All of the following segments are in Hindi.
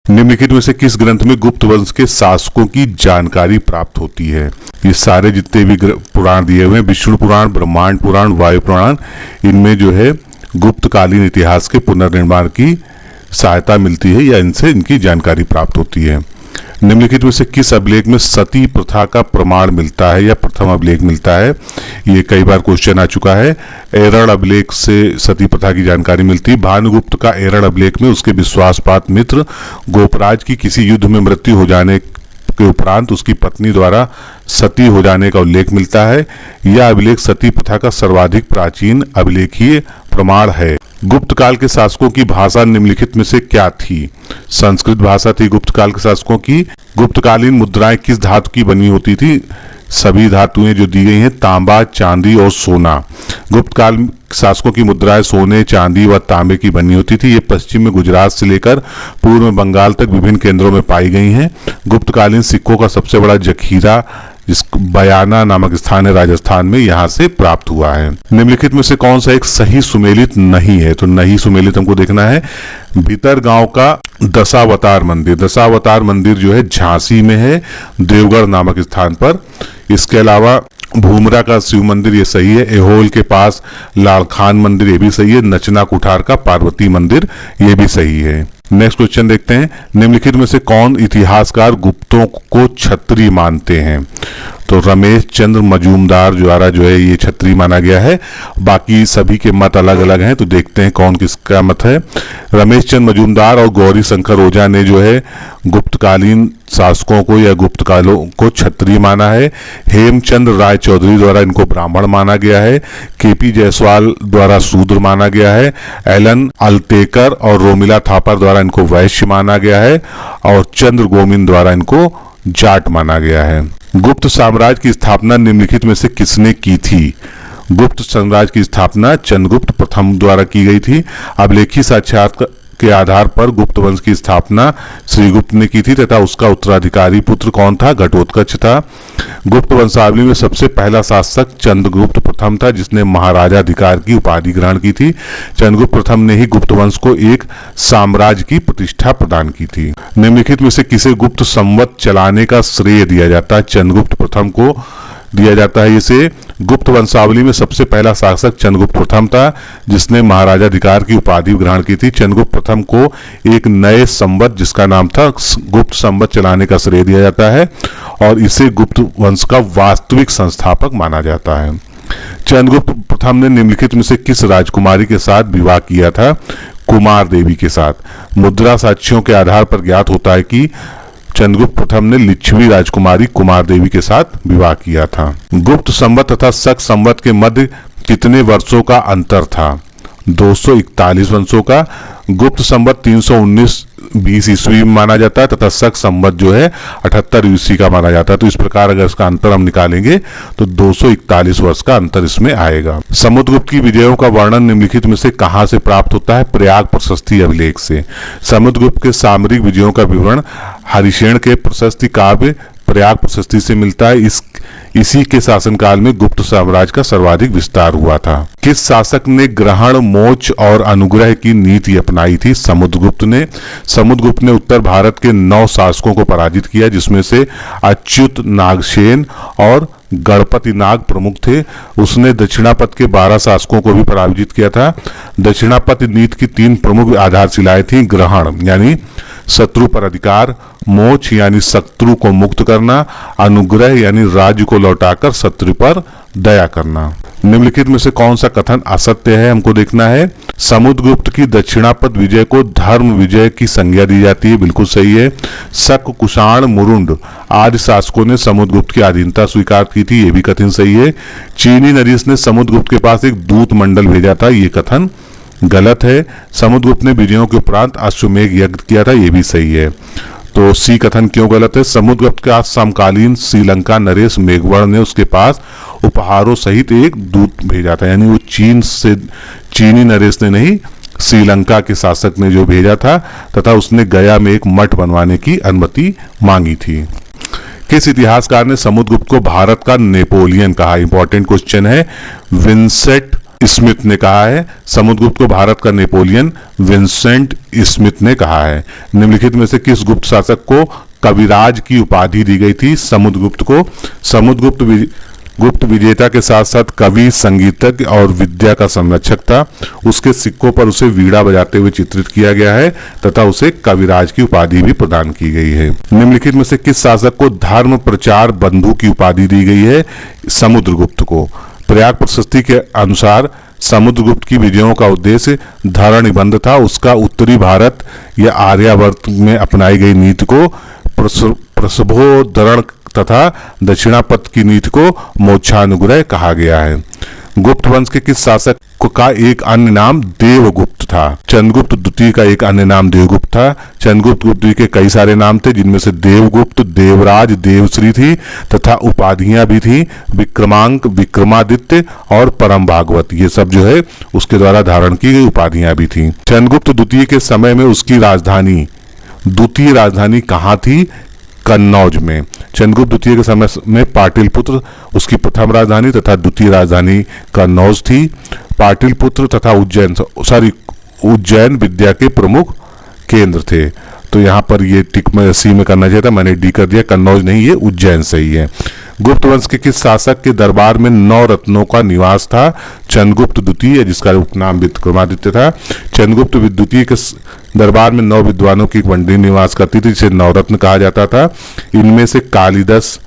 निम्नलिखित में से किस ग्रंथ में गुप्त वंश के शासकों की जानकारी प्राप्त होती है? ये सारे जितने भी पुराण दिए हुए हैं, विष्णु पुराण, ब्रह्मांड पुराण, वायु पुराण, इनमें जो है गुप्तकालीन इतिहास के पुनर्निर्माण की सहायता मिलती है या इनसे इनकी जानकारी प्राप्त होती है। निम्नलिखित में से किस अभिलेख में सती प्रथा का प्रमाण मिलता है या प्रथम अभिलेख मिलता है? ये कई बार क्वेश्चन आ चुका है। एरड़ अभिलेख से सती प्रथा की जानकारी मिलती है। भानुगुप्त का एरड़ अभिलेख में उसके विश्वासपात मित्र गोपराज की किसी युद्ध में मृत्यु हो जाने के उपरांत उसकी पत्नी द्वारा सती हो जाने का उल्लेख मिलता है। यह अभिलेख सती प्रथा का सर्वाधिक प्राचीन अभिलेखीय प्रमाण है। गुप्त काल के शासकों की भाषा निम्नलिखित में से क्या थी? संस्कृत भाषा थी गुप्त काल के शासकों की। गुप्तकालीन मुद्राएं किस धातु की बनी होती थी? सभी धातुएं जो दी गई हैं तांबा, चांदी और सोना। गुप्त काल शासकों की मुद्राएं सोने, चांदी व तांबे की बनी होती थी। ये पश्चिम में गुजरात से लेकर पूर्व में बंगाल तक विभिन्न केंद्रों में पाई गई हैं। गुप्तकालीन सिक्कों का सबसे बड़ा जखीरा जिस बयाना नामक स्थान है राजस्थान में, यहाँ से प्राप्त हुआ है। निम्नलिखित में से कौन सा एक सही सुमेलित नहीं है? तो नहीं सुमेलित हमको देखना है। भीतर गांव का दशावतार मंदिर, दशावतार मंदिर जो है झांसी में है, देवगढ़ नामक स्थान पर। इसके अलावा भूमरा का शिव मंदिर ये सही है। एहोल के पास लाड़खान मंदिर ये भी सही है। नचना कुठार का पार्वती मंदिर ये भी सही है। नेक्स्ट क्वेश्चन देखते हैं। निम्नलिखित में से कौन इतिहासकार गुप्तों को क्षत्रिय मानते हैं? तो रमेश चंद्र मजूमदार द्वारा जो है ये क्षत्रिय माना गया है। बाकी सभी के मत अलग अलग हैं, तो देखते हैं कौन किसका मत है। रमेश चंद्र मजूमदार और गौरी शंकर ओझा ने जो है गुप्तकालीन शासकों को या गुप्तकालों को क्षत्रिय माना है। हेमचंद्र राय चौधरी द्वारा इनको ब्राह्मण माना गया है। केपी जायसवाल द्वारा शूद्र माना गया है। एलन अल्तेकर और रोमिला थापर द्वारा इनको वैश्य माना गया है। और चंद्र गोविंद द्वारा इनको जाट माना गया है। गुप्त साम्राज्य की स्थापना निम्नलिखित में से किसने की थी? गुप्त साम्राज्य की स्थापना चंद्रगुप्त प्रथम द्वारा की गई थी। अभिलेखीय साक्ष्य के आधार पर गुप्त वंश की स्थापना श्रीगुप्त ने की थी तथा उसका उत्तराधिकारी पुत्र कौन था? घटोत्कच था। गुप्त वंशावली में सबसे पहला शासक चंद्रगुप्त प्रथम था जिसने महाराजाधिकार की उपाधि ग्रहण की थी। चंद्रगुप्त प्रथम ने ही गुप्त वंश को एक साम्राज्य की प्रतिष्ठा प्रदान की थी। निम्नलिखित में से किसे गुप्त संवत चलाने का श्रेय दिया जाता है? चंद्रगुप्त प्रथम को दिया जाता है। इसे गुप्त वंशावली में सबसे पहला शासक चंद्रगुप्त प्रथम था जिसने महाराजाधिकार की उपाधि ग्रहण की थी। चंद्रगुप्त प्रथम को एक नए संवत जिसका नाम था गुप्त संवत चलाने का श्रेय दिया जाता है और इसे गुप्त वंश का वास्तविक संस्थापक माना जाता है। चंद्रगुप्त प्रथम ने निम्नलिखित में से किस राजकुमारी के साथ विवाह किया था? कुमार देवी के साथ। मुद्रा साक्ष्यों के आधार पर ज्ञात होता है कि चंद्रगुप्त प्रथम ने लिच्छवी राजकुमारी कुमार देवी के साथ विवाह किया था। गुप्त संवत तथा शक संवत के मध्य कितने वर्षों का अंतर था? 241 वर्षों का। गुप्त संवत 319 ईस्वी में माना जाता है तथा शक संवत जो है 78 ईस्वी का माना जाता है। तो इस प्रकार अगर इसका अंतर हम निकालेंगे तो 241 वर्ष का अंतर इसमें आएगा। समुद्रगुप्त की विजयों का वर्णन निम्नलिखित में से कहां से प्राप्त होता है? प्रयाग प्रशस्ति अभिलेख से। समुद्रगुप्त के सामरिक विजयों का विवरण हरिशेन के प्रशस्ति काव्य प्रयाग प्रशस्ति से मिलता है। इसी के शासनकाल में गुप्त साम्राज्य का सर्वाधिक विस्तार हुआ था। किस शासक ने ग्रहण, मोक्ष और अनुग्रह की नीति अपनाई थी? समुद्रगुप्त ने। समुद्रगुप्त ने उत्तर भारत के 9 शासकों को पराजित किया जिसमें से अच्युत, नागसेन और गणपति नाग प्रमुख थे। उसने दक्षिणापथ के 12 शासकों को भी पराजित किया था। दक्षिणापथ नीति की 3 प्रमुख आधारशिलाएं थी। ग्रहण यानी शत्रु पर अधिकार, मोक्ष यानी शत्रु को मुक्त करना, अनुग्रह यानी राज्य को लौटाकर शत्रु पर दया करना। निम्नलिखित में से कौन सा कथन असत्य है? हमको देखना है। समुद्रगुप्त की दक्षिणापथ विजय को धर्म विजय की संज्ञा दी जाती है, बिल्कुल सही है। शक, कुषाण, मुरुंड आदि शासकों ने समुद्रगुप्त की अधीनता स्वीकार की थी, ये भी कथन सही है। चीनी नरेश ने समुद्रगुप्त के पास एक दूत मंडल भेजा था, ये कथन गलत है। समुद्रगुप्त ने विजयों के उपरांत अश्वमेघ यज्ञ किया था, ये भी सही है। तो सी कथन क्यों गलत है? समुद्रगुप्त के समकालीन श्रीलंका नरेश मेघवर्ण ने उसके पास उपहारों सहित एक दूत भेजा था, यानी वो चीनी नरेश ने नहीं, श्रीलंका के शासक ने जो भेजा था तथा उसने गया में एक मठ बनवाने की अनुमति मांगी थी। किस इतिहासकार ने समुद्रगुप्त को भारत का नेपोलियन कहा? इंपॉर्टेंट क्वेश्चन है। विंसेंट स्मिथ ने कहा है। समुद्रगुप्त को भारत का नेपोलियन विंसेंट स्मिथ ने कहा है। निम्नलिखित में से किस गुप्त शासक को कविराज की उपाधि दी गई थी? समुद्रगुप्त को। गुप्त विजेता के साथ साथ कवि, संगीतज्ञ और विद्या का संरक्षक था। उसके सिक्कों पर उसे वीणा बजाते हुए चित्रित किया गया है तथा उसे कविराज की उपाधि भी प्रदान की गई है। निम्नलिखित में से किस शासक को धर्म प्रचार बंधु की उपाधि दी गई है? समुद्रगुप्त को। प्रयाग प्रशस्ति के अनुसार समुद्रगुप्त की विजयों का उद्देश्य धरण निबंध था। उसका उत्तरी भारत या आर्यावर्त में अपनाई गई नीति को प्रसभोद्धरण तथा दक्षिणापथ की नीति को मोक्षानुग्रह कहा गया है। गुप्त वंश के किस शासक का एक अन्य नाम देवगुप्त था? चंद्रगुप्त द्वितीय का एक अन्य नाम देवगुप्त था। चंद्रगुप्त द्वितीय के कई सारे नाम थे, जिनमें से देवगुप्त, देवराज, देवश्री थी तथा उपाधियां भी थी, विक्रमांक, विक्रमादित्य और परम भागवत। ये सब जो है उसके द्वारा धारण की गई उपाधियां भी थी। चंद्रगुप्त द्वितीय के समय में उसकी द्वितीय राजधानी कहाँ थी? कन्नौज में। चंद्रगुप्त द्वितीय के समय में पाटलिपुत्र उसकी प्रथम राजधानी तथा द्वितीय राजधानी कन्नौज थी। पाटलिपुत्र तथा उज्जैन विद्या के प्रमुख केंद्र थे। तो यहाँ पर ये टिक में सी में करना चाहिए था, मैंने डी कर दिया। कन्नौज नहीं, ये उज्जैन सही है। गुप्त वंश के किस शासक के दरबार में 9 रत्नों का निवास था? चंद्रगुप्त द्वितीय, जिसका उपनाम विक्रमादित्य था। चंद्रगुप्त द्वितीय के दरबार में 9 विद्वानों की एक मंडली निवास करती थी, जिसे नवरत्न कहा जाता था। इनमें से कालिदास,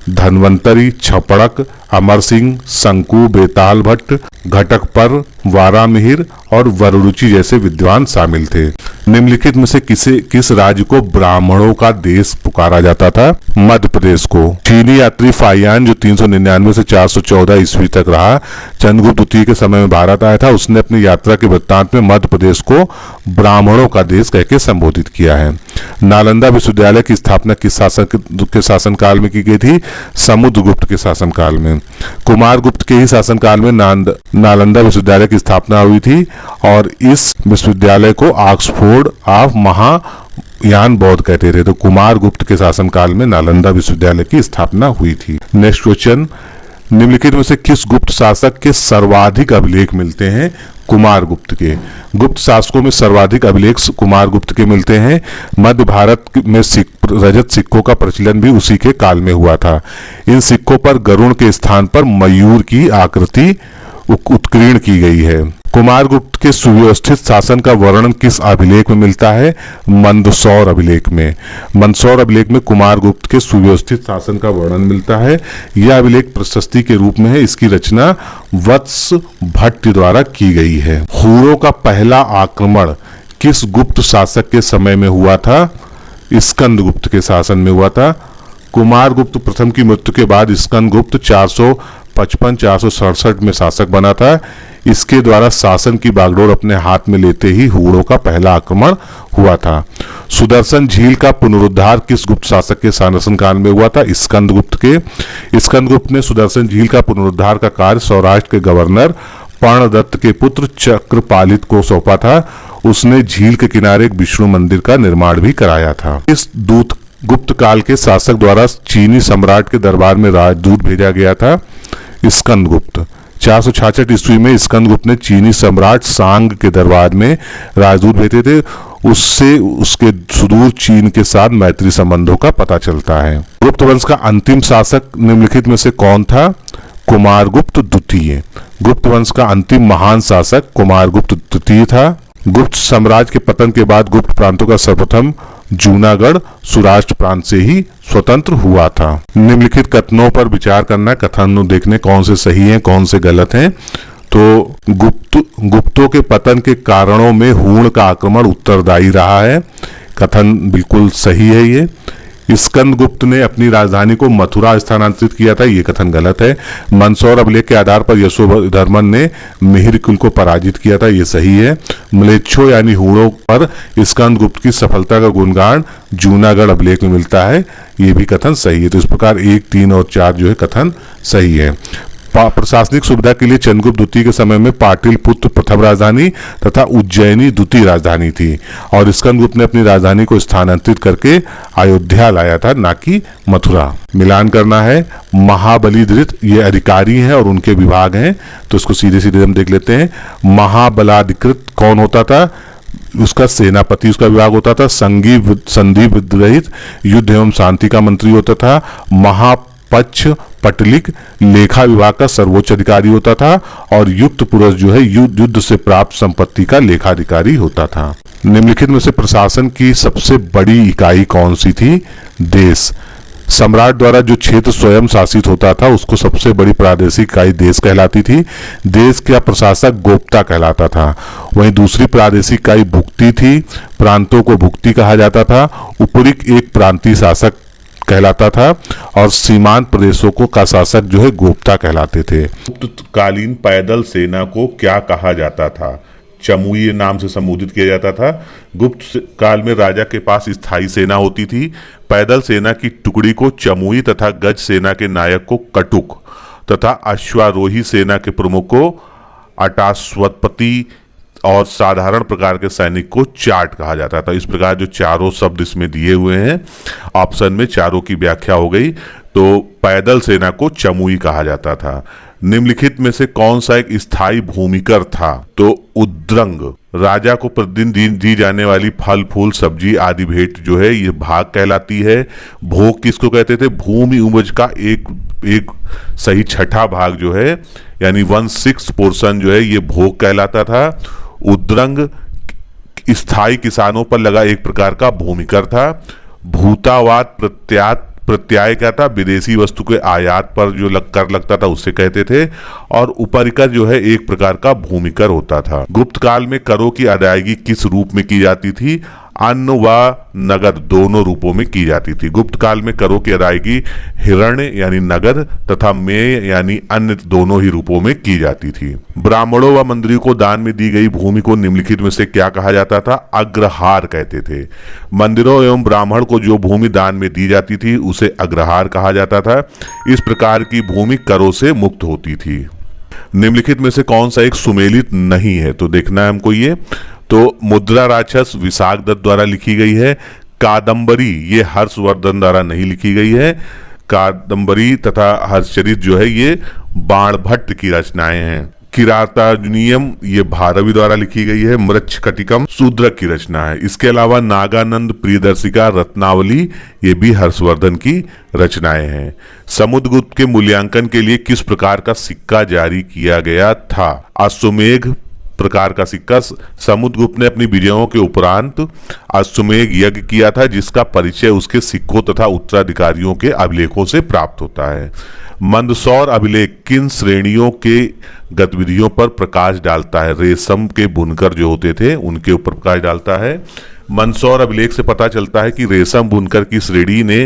धन्वंतरी, छपड़क, अमर सिंह, शंकु, बेताल भट्ट, घटकपर, वारामिहिर और वररुचि जैसे विद्वान शामिल थे। निम्नलिखित में से किस राज्य को ब्राह्मणों का देश पुकारा जाता था? मध्य प्रदेश को। चीनी यात्री फाहियान, जो 399 से 414 ईस्वी तक रहा, चंद्रगुप्त द्वितीय के समय में भारत आया था। उसने अपनी यात्रा के वृत्तांत में मध्य प्रदेश को ब्राह्मणों का देश कहकर संबोधित किया है। नालंदा विश्वविद्यालय की स्थापना किस शासक के शासनकाल में की गई थी? समुद्रगुप्त के शासनकाल में। कुमारगुप्त के ही शासनकाल में नालंदा विश्वविद्यालय की स्थापना हुई थी और इस विश्वविद्यालय को ऑक्सफोर्ड ऑफ महायान बौद्ध कहते थे। तो कुमारगुप्त के शासनकाल में नालंदा विश्वविद्यालय की स्थापना हुई थी। नेक्स्ट क्वेश्चन, निम्नलिखित में से किस गुप्त शासक के सर्वाधिक अभिलेख मिलते हैं? कुमारगुप्त के। गुप्त शासकों में सर्वाधिक अभिलेख कुमारगुप्त के मिलते हैं। मध्य भारत में रजत सिक्कों का प्रचलन भी उसी के काल में हुआ था। इन सिक्कों पर गरुड़ के स्थान पर मयूर की आकृति उत्कीर्ण की गई है। कुमारगुप्त के सुव्यवस्थित शासन का वर्णन किस अभिलेख में मिलता है? मंदसौर अभिलेख में। मंदसौर अभिलेख में कुमारगुप्त के सुव्यवस्थित शासन का वर्णन मिलता है। यह अभिलेख प्रशस्ति के रूप में है। इसकी रचना वत्स भट्ट द्वारा की गई है। हुरों का पहला आक्रमण किस गुप्त शासक के समय में हुआ था? स्कंदगुप्त के शासन में हुआ था। कुमारगुप्त प्रथम की मृत्यु के बाद स्कंदगुप्त 455-467 में शासक बना था। इसके द्वारा शासन की बागडोर अपने हाथ में लेते ही हुड़ों का पहला आक्रमण हुआ था। सुदर्शन झील का पुनरुद्धार किस गुप्त शासक के शासनकाल में हुआ था? स्कंदगुप्त के। स्कंदगुप्त ने सुदर्शन झील का पुनरुद्धार का कार्य सौराष्ट्र के गवर्नर पर्णदत्त के पुत्र चक्रपालित को सौंपा था। उसने झील के किनारे एक विष्णु मंदिर का निर्माण भी कराया था। इस गुप्त काल के शासक द्वारा चीनी सम्राट के दरबार में राजदूत भेजा गया था? स्कंदगुप्त। 466 ईस्वी में स्कंदगुप्त ने चीनी सम्राट सांग के दरबार में राजदूत भेजे थे। उससे उसके सुदूर चीन के साथ मैत्री संबंधों का पता चलता है। गुप्त वंश का अंतिम शासक निम्नलिखित में से कौन था? कुमारगुप्त द्वितीय। गुप्त वंश का अंतिम महान शासक कुमारगुप्त द्वितीय था। गुप्त साम्राज्य के पतन के बाद गुप्त प्रांतों का सर्वप्रथम जूनागढ़ सौराष्ट्र प्रांत से ही स्वतंत्र हुआ था। निम्नलिखित कथनों पर विचार करना, कथन देखने कौन से सही हैं कौन से गलत हैं। तो गुप्तों के पतन के कारणों में हूण का आक्रमण उत्तरदायी रहा है, कथन बिल्कुल सही है। ये स्कंदगुप्त ने अपनी राजधानी को मथुरा स्थानांतरित किया था, ये कथन गलत है। मंदसौर अभिलेख के आधार पर यशोधर्मन ने मिहिर कुल को पराजित किया था, ये सही है। म्लेच्छों यानी हूणों पर स्कंदगुप्त की सफलता का गुणगान जूनागढ़ अभिलेख में मिलता है, ये भी कथन सही है। तो इस प्रकार 1, 3 और 4 जो है कथन सही है। प्रशासनिक सुविधा के लिए चंद्रगुप्त द्वितीय के समय में पाटलिपुत्र प्रथम राजधानी तथा उज्जैनी द्वितीय राजधानी थी, और स्कंदगुप्त ने अपनी राजधानी को स्थानांतरित करके अयोध्या लाया था, ना कि मथुरा। मिलान करना है। महाबलीधृत ये अधिकारी हैं और उनके विभाग हैं, तो इसको सीधे सीधे हम देख लेते हैं। महाबलाधिकृत कौन होता था? उसका सेनापति उसका विभाग होता था। संधि विद्रहित युद्ध एवं शांति का मंत्री होता था। महापक्ष पटलिक लेखा विभाग का सर्वोच्च अधिकारी होता था, और युक्त पुरुष जो है युद्ध से प्राप्त संपत्ति का लेखाधिकारी होता था। निम्नलिखित में से प्रशासन की सबसे बड़ी इकाई कौन सी थी? देश। सम्राट द्वारा जो क्षेत्र स्वयं शासित होता था उसको सबसे बड़ी प्रादेशिक इकाई देश कहलाती थी। देश का प्रशासक गोप्ता कहलाता था। वहीं दूसरी प्रादेशिक इकाई भुक्ति थी। प्रांतों को भुक्ति कहा जाता था। उपरिक एक प्रांतीय शासक कहलाता था, और सीमांत प्रदेशों को का शासक जो है गोप्ता कहलाते थे। गुप्तकालीन पैदल सेना को क्या कहा जाता था? चमुई नाम से संबोधित किया जाता था। गुप्त काल में राजा के पास स्थायी सेना होती थी। पैदल सेना की टुकड़ी को चमुई तथा गज सेना के नायक को कटुक तथा अश्वारोही सेना के प्रमुख को अटाश्वपति और साधारण प्रकार के सैनिक को चाट कहा जाता था। इस प्रकार जो चारों शब्द इसमें दिए हुए हैं, ऑप्शन में चारों की व्याख्या हो गई। तो पैदल सेना को चमुई कहा जाता था। निम्नलिखित में से कौन सा एक स्थायी भूमिकर था? तो उद्रंग। राजा को प्रतिदिन दी जाने वाली फल फूल सब्जी आदि भेंट जो है ये भाग कहलाती है। भोग किसको कहते थे? भूमि उपज का एक सही छठा भाग जो है, यानी 1/6 पोर्शन जो है ये भोग कहलाता था। उद्रंग स्थायी किसानों पर लगा एक प्रकार का भूमिकर था। भूतावाद प्रत्याय क्या था? विदेशी वस्तु के आयात पर जो कर लगता था उससे कहते थे। और उपरिकर जो है एक प्रकार का भूमिकर होता था। गुप्त काल में करों की अदायगी किस रूप में की जाती थी? अन्न व नगद दोनों रूपों में की जाती थी। गुप्त काल में करों की अदायगी हिरण्य यानी नगद तथा मेय यानी अन्य दोनों ही रूपों में की जाती थी। ब्राह्मणों व मंत्रियों को दान में दी गई भूमि को निम्नलिखित में से क्या कहा जाता था? अग्रहार कहते थे। मंदिरों एवं ब्राह्मण को जो भूमि दान में दी जाती थी उसे अग्रहार कहा जाता था। इस प्रकार की भूमि करों से मुक्त होती थी। निम्नलिखित में से कौन सा एक सुमेलित नहीं है? तो देखना है हमको ये। तो मुद्रा राक्षस विशाख दत्त द्वारा लिखी गई है। कादंबरी ये हर्षवर्धन द्वारा नहीं लिखी गई है। कादंबरी तथा हर्षचरित जो है ये बाणभट्ट की रचनाएं हैं। किरातार्जुनीयम ये भारवी द्वारा लिखी गई है। मृच्छकटिकम शूद्रक की रचना है। इसके अलावा नागानंद प्रियदर्शिका रत्नावली ये भी हर्षवर्धन की रचनाएं हैं। समुद्रगुप्त के मूल्यांकन के लिए किस प्रकार का सिक्का जारी किया गया था? अश्वमेघ प्रकार का सिक्का। समुद्रगुप्त ने अपनी विजयों के उपरांत अश्वमेघ यज्ञ किया था, जिसका परिचय उसके सिक्कों तथा उत्तराधिकारियों के अभिलेखों से प्राप्त होता है। मंदसौर अभिलेख किन श्रेणियों के गतिविधियों पर प्रकाश डालता है? रेशम के बुनकर जो होते थे उनके ऊपर प्रकाश डालता है। मंदसौर अभिलेख से पता चलता है कि रेशम बुनकर की श्रेणी ने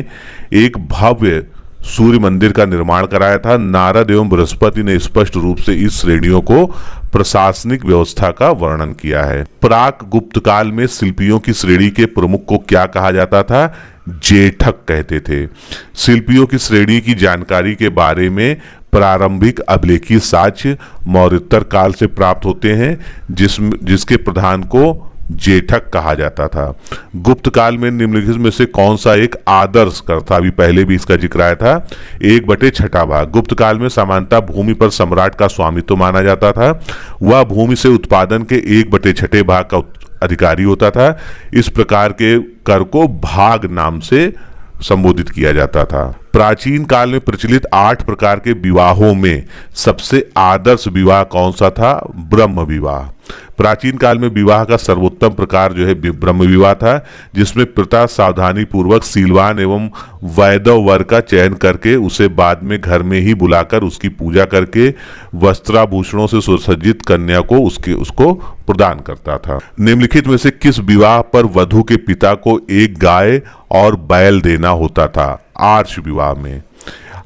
एक भव्य सूर्य मंदिर का निर्माण कराया था। नारद एवं बृहस्पति ने स्पष्ट रूप से इस श्रेणियों को प्रशासनिक व्यवस्था का वर्णन किया है। प्राक गुप्त काल में शिल्पियों की श्रेणी के प्रमुख को क्या कहा जाता था? जेठक कहते थे। शिल्पियों की श्रेणी की जानकारी के बारे में प्रारंभिक अभिलेखीय साक्ष्य मौर्योत्तर काल से प्राप्त होते हैं, जिसके प्रधान को जेठक कहा जाता था। गुप्त काल में निम्नलिखित में से कौन सा एक आदर्श कर था? अभी पहले भी इसका जिक्र आया था। 1/6 भाग। गुप्त काल में सामान्यतः भूमि पर सम्राट का स्वामित्व माना जाता था। वह भूमि से उत्पादन के 1/6 भाग का अधिकारी होता था। इस प्रकार के कर को भाग नाम से संबोधित किया जाता था। प्राचीन काल में प्रचलित 8 प्रकार के विवाहों में सबसे आदर्श विवाह कौन सा था? ब्रह्म विवाह। प्राचीन काल में विवाह का सर्वोत्तम प्रकार जो है ब्रह्म विवाह था, जिसमें पिता सावधानी पूर्वक सीलवान एवं वैदव वर का चयन करके उसे बाद में घर में ही बुलाकर उसकी पूजा करके वस्त्राभूषणों से सुसज्जित कन्या को उसको प्रदान करता था। निम्नलिखित में से किस विवाह पर वधु के पिता को एक गाय और बैल देना होता था? आर्ष विवाह में।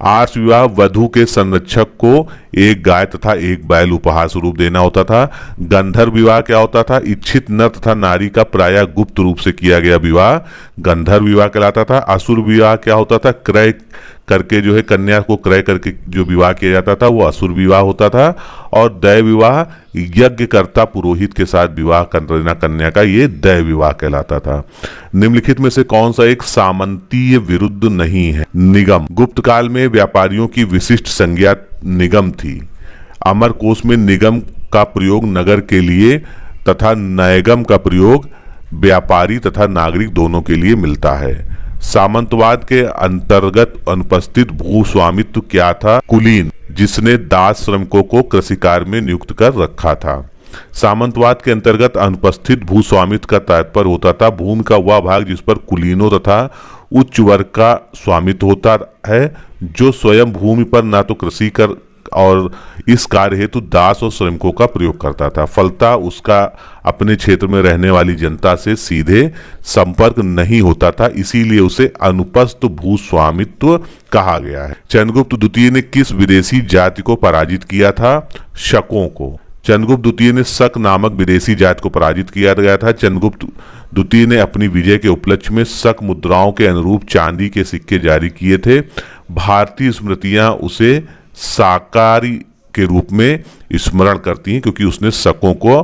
आर्ष विवाह वधु के संरक्षक को एक गाय तथा एक बैल उपहार स्वरूप देना होता था। गंधर्व विवाह क्या होता था? इच्छित नर तथा नारी का प्रायः गुप्त रूप से किया गया विवाह गंधर्व विवाह कहलाता था। असुर विवाह क्या होता था? क्रय करके जो है कन्या को क्रय करके जो विवाह किया जाता था वो असुर विवाह होता था, और दैव विवाह यज्ञकर्ता पुरोहित के साथ विवाह करना कन्या का ये दैव विवाह कहलाता था। निम्नलिखित में से कौन सा एक सामंतीय विरुद्ध नहीं है? निगम। गुप्त काल में व्यापारियों की विशिष्ट संज्ञा निगम थी। अमरकोश में निगम का प्रयोग नगर के लिए तथा नयगम का प्रयोग व्यापारी तथा नागरिक दोनों के लिए मिलता है। सामंतवाद के अंतर्गत अनुपस्थित भूस्वामित्व क्या था? कुलीन, जिसने दास श्रमिकों को कृषि कार्य में नियुक्त कर रखा था। सामंतवाद के अंतर्गत अनुपस्थित भूस्वामित्व का तात्पर्य होता था भूमि का वह भाग जिस पर कुलीनों तथा उच्च वर्ग का स्वामित्व होता है, जो स्वयं भूमि पर न तो कृषि कर और इस कार्य हेतु दास और श्रमिकों का प्रयोग करता था। फलतः उसका अपने क्षेत्र में रहने वाली जनता से सीधे संपर्क नहीं होता था, इसीलिए उसे अनुपस्थ भूस्वामित्व कहा गया है। चंद्रगुप्त द्वितीय ने किस विदेशी जाति को पराजित किया था? शकों को। चंद्रगुप्त द्वितीय ने शक नामक विदेशी जाति को पराजित किया गया था। चंद्रगुप्त द्वितीय ने अपनी विजय के उपलक्ष्य में शक मुद्राओं के अनुरूप चांदी के सिक्के जारी किए थे। भारतीय स्मृतियां उसे शाकाहारी के रूप में स्मरण करती हैं क्योंकि उसने शकों को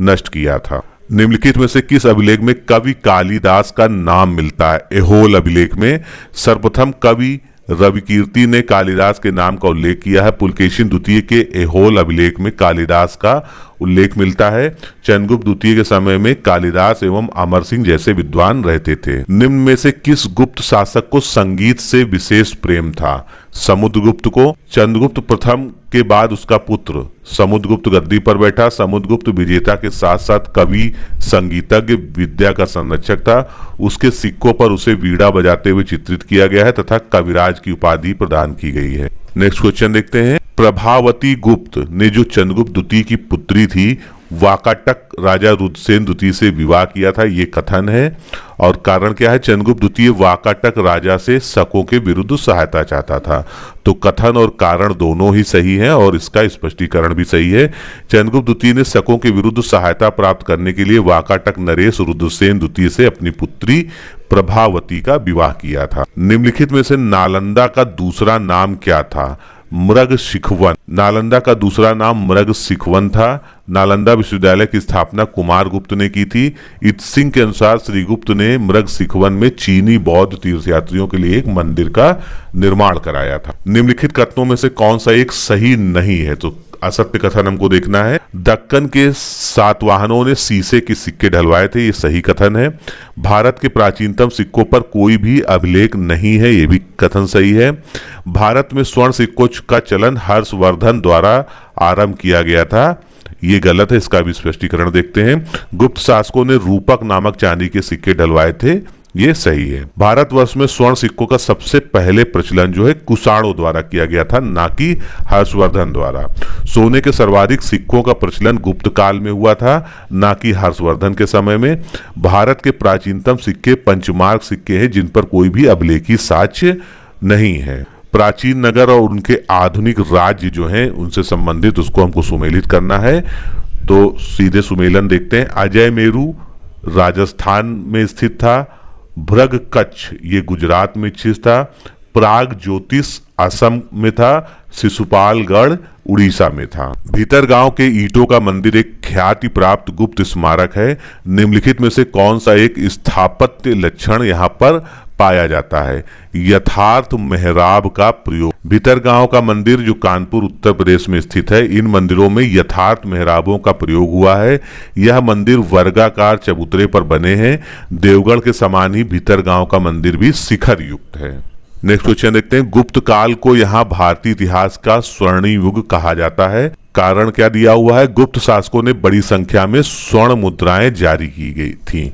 नष्ट किया था। निम्नलिखित में से किस अभिलेख में कवि कालिदास का नाम मिलता है? एहोल अभिलेख में सर्वप्रथम कवि रविकीर्ति ने कालिदास के नाम का उल्लेख किया है। पुलकेशिन द्वितीय के एहोल अभिलेख में कालिदास का उल्लेख मिलता है। चंद्रगुप्त द्वितीय के समय में कालिदास एवं अमर सिंह जैसे विद्वान रहते थे। निम्न में से किस गुप्त शासक को संगीत से विशेष प्रेम था? समुद्रगुप्त को। चंद्रगुप्त प्रथम के बाद उसका पुत्र समुद्रगुप्त गद्दी पर बैठा। समुद्रगुप्त विजेता के साथ साथ कवि, संगीतज्ञ, विद्या का संरक्षक था। उसके सिक्कों पर उसे वीणा बजाते हुए चित्रित किया गया है तथा कविराज की उपाधि प्रदान की गई है। नेक्स्ट क्वेश्चन देखते हैं। प्रभावती गुप्त ने जो चंद्रगुप्त द्वितीय की पुत्री थी वाकाटक राजा रुद्रसेन द्वितीय से विवाह किया था, ये कथन है। और कारण क्या है? चंद्रगुप्त द्वितीय वाकाटक राजा से शकों के विरुद्ध सहायता चाहता था। तो कथन और कारण दोनों ही सही हैं और इसका स्पष्टीकरण भी सही है। चंद्रगुप्त द्वितीय ने शकों के विरुद्ध सहायता प्राप्त करने के लिए वाकाटक नरेश रुद्रसेन द्वितीय से अपनी पुत्री प्रभावती का विवाह किया था। निम्नलिखित में से नालंदा का दूसरा नाम क्या था? मृग शिखवन। नालंदा का दूसरा नाम मृग शिखवन था। नालंदा विश्वविद्यालय की स्थापना कुमारगुप्त ने की थी। इत सिंह के अनुसार श्रीगुप्त ने मृग शिखवन में चीनी बौद्ध तीर्थयात्रियों के लिए एक मंदिर का निर्माण कराया था। निम्नलिखित कथनों में से कौन सा एक सही नहीं है? तो असत्य कथन हमको देखना है। दक्कन के सातवाहनों ने शीशे के सिक्के ढलवाए थे, ये सही कथन है। भारत के प्राचीनतम सिक्कों पर कोई भी अभिलेख नहीं है, ये भी कथन सही है। भारत में स्वर्ण सिक्कों का चलन हर्षवर्धन द्वारा आरंभ किया गया था, ये गलत है, इसका भी स्पष्टीकरण देखते हैं। गुप्त शासकों ने रूपक नामक चांदी के सिक्के ढलवाए थे, ये सही है। भारतवर्ष में स्वर्ण सिक्कों का सबसे पहले प्रचलन जो है कुषाणों द्वारा किया गया था, ना कि हर्षवर्धन द्वारा। सोने के सर्वाधिक सिक्कों का प्रचलन गुप्त काल में हुआ था, ना कि हर्षवर्धन के समय में। भारत के प्राचीनतम सिक्के पंचमार्क सिक्के हैं जिन पर कोई भी अभिलेखी साक्ष्य नहीं है। प्राचीन नगर और उनके आधुनिक राज्य जो हैं उनसे संबंधित उसको हमको सुमेलित करना है, तो सीधे सुमेलन देखते हैं। अजय मेरू राजस्थान में स्थित था। भ्रग कच्छ ये गुजरात में स्थित था। प्राग ज्योतिष असम में था। शिशुपालगढ़ उड़ीसा में था। भीतरगांव के ईंटों का मंदिर एक ख्याति प्राप्त गुप्त स्मारक है। निम्नलिखित में से कौन सा एक स्थापत्य लक्षण यहाँ पर पाया जाता है? यथार्थ मेहराब का प्रयोग। भीतरगांव का मंदिर जो कानपुर उत्तर प्रदेश में स्थित है, इन मंदिरों में यथार्थ मेहराबों का प्रयोग हुआ है। यह मंदिर वर्गाकार चबूतरे पर बने हैं। देवगढ़ के समान ही भीतरगांव का मंदिर भी शिखर युक्त है। नेक्स्ट क्वेश्चन देखते हैं। गुप्त काल को यहाँ भारतीय इतिहास का स्वर्णिम युग कहा जाता है। कारण क्या दिया हुआ है? गुप्त शासकों ने बड़ी संख्या में स्वर्ण मुद्राएं जारी की गई थी।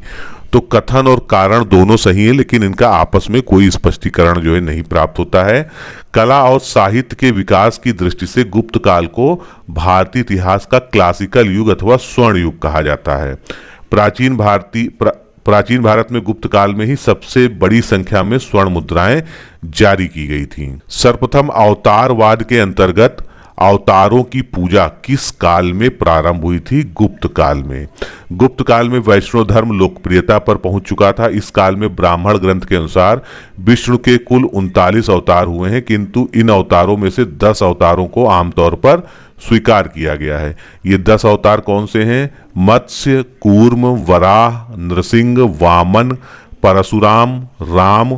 तो कथन और कारण दोनों सही है, लेकिन इनका आपस में कोई स्पष्टीकरण जो है नहीं प्राप्त होता है। कला और साहित्य के विकास की दृष्टि से गुप्त काल को भारतीय इतिहास का क्लासिकल युग अथवा स्वर्ण युग कहा जाता है। प्राचीन भारत में गुप्त काल में ही सबसे बड़ी संख्या में स्वर्ण मुद्राएं जारी की गई थी। सर्वप्रथम अवतारवाद के अंतर्गत अवतारों की पूजा किस काल में प्रारंभ हुई थी? गुप्त काल में। गुप्त काल में वैष्णव धर्म लोकप्रियता पर पहुंच चुका था। इस काल में ब्राह्मण ग्रंथ के अनुसार विष्णु के कुल 39 अवतार हुए हैं, किंतु इन अवतारों में से 10 अवतारों को आमतौर पर स्वीकार किया गया है। ये 10 अवतार कौन से हैं? मत्स्य, कूर्म, वराह, नृसिंह, वामन, परशुराम, राम,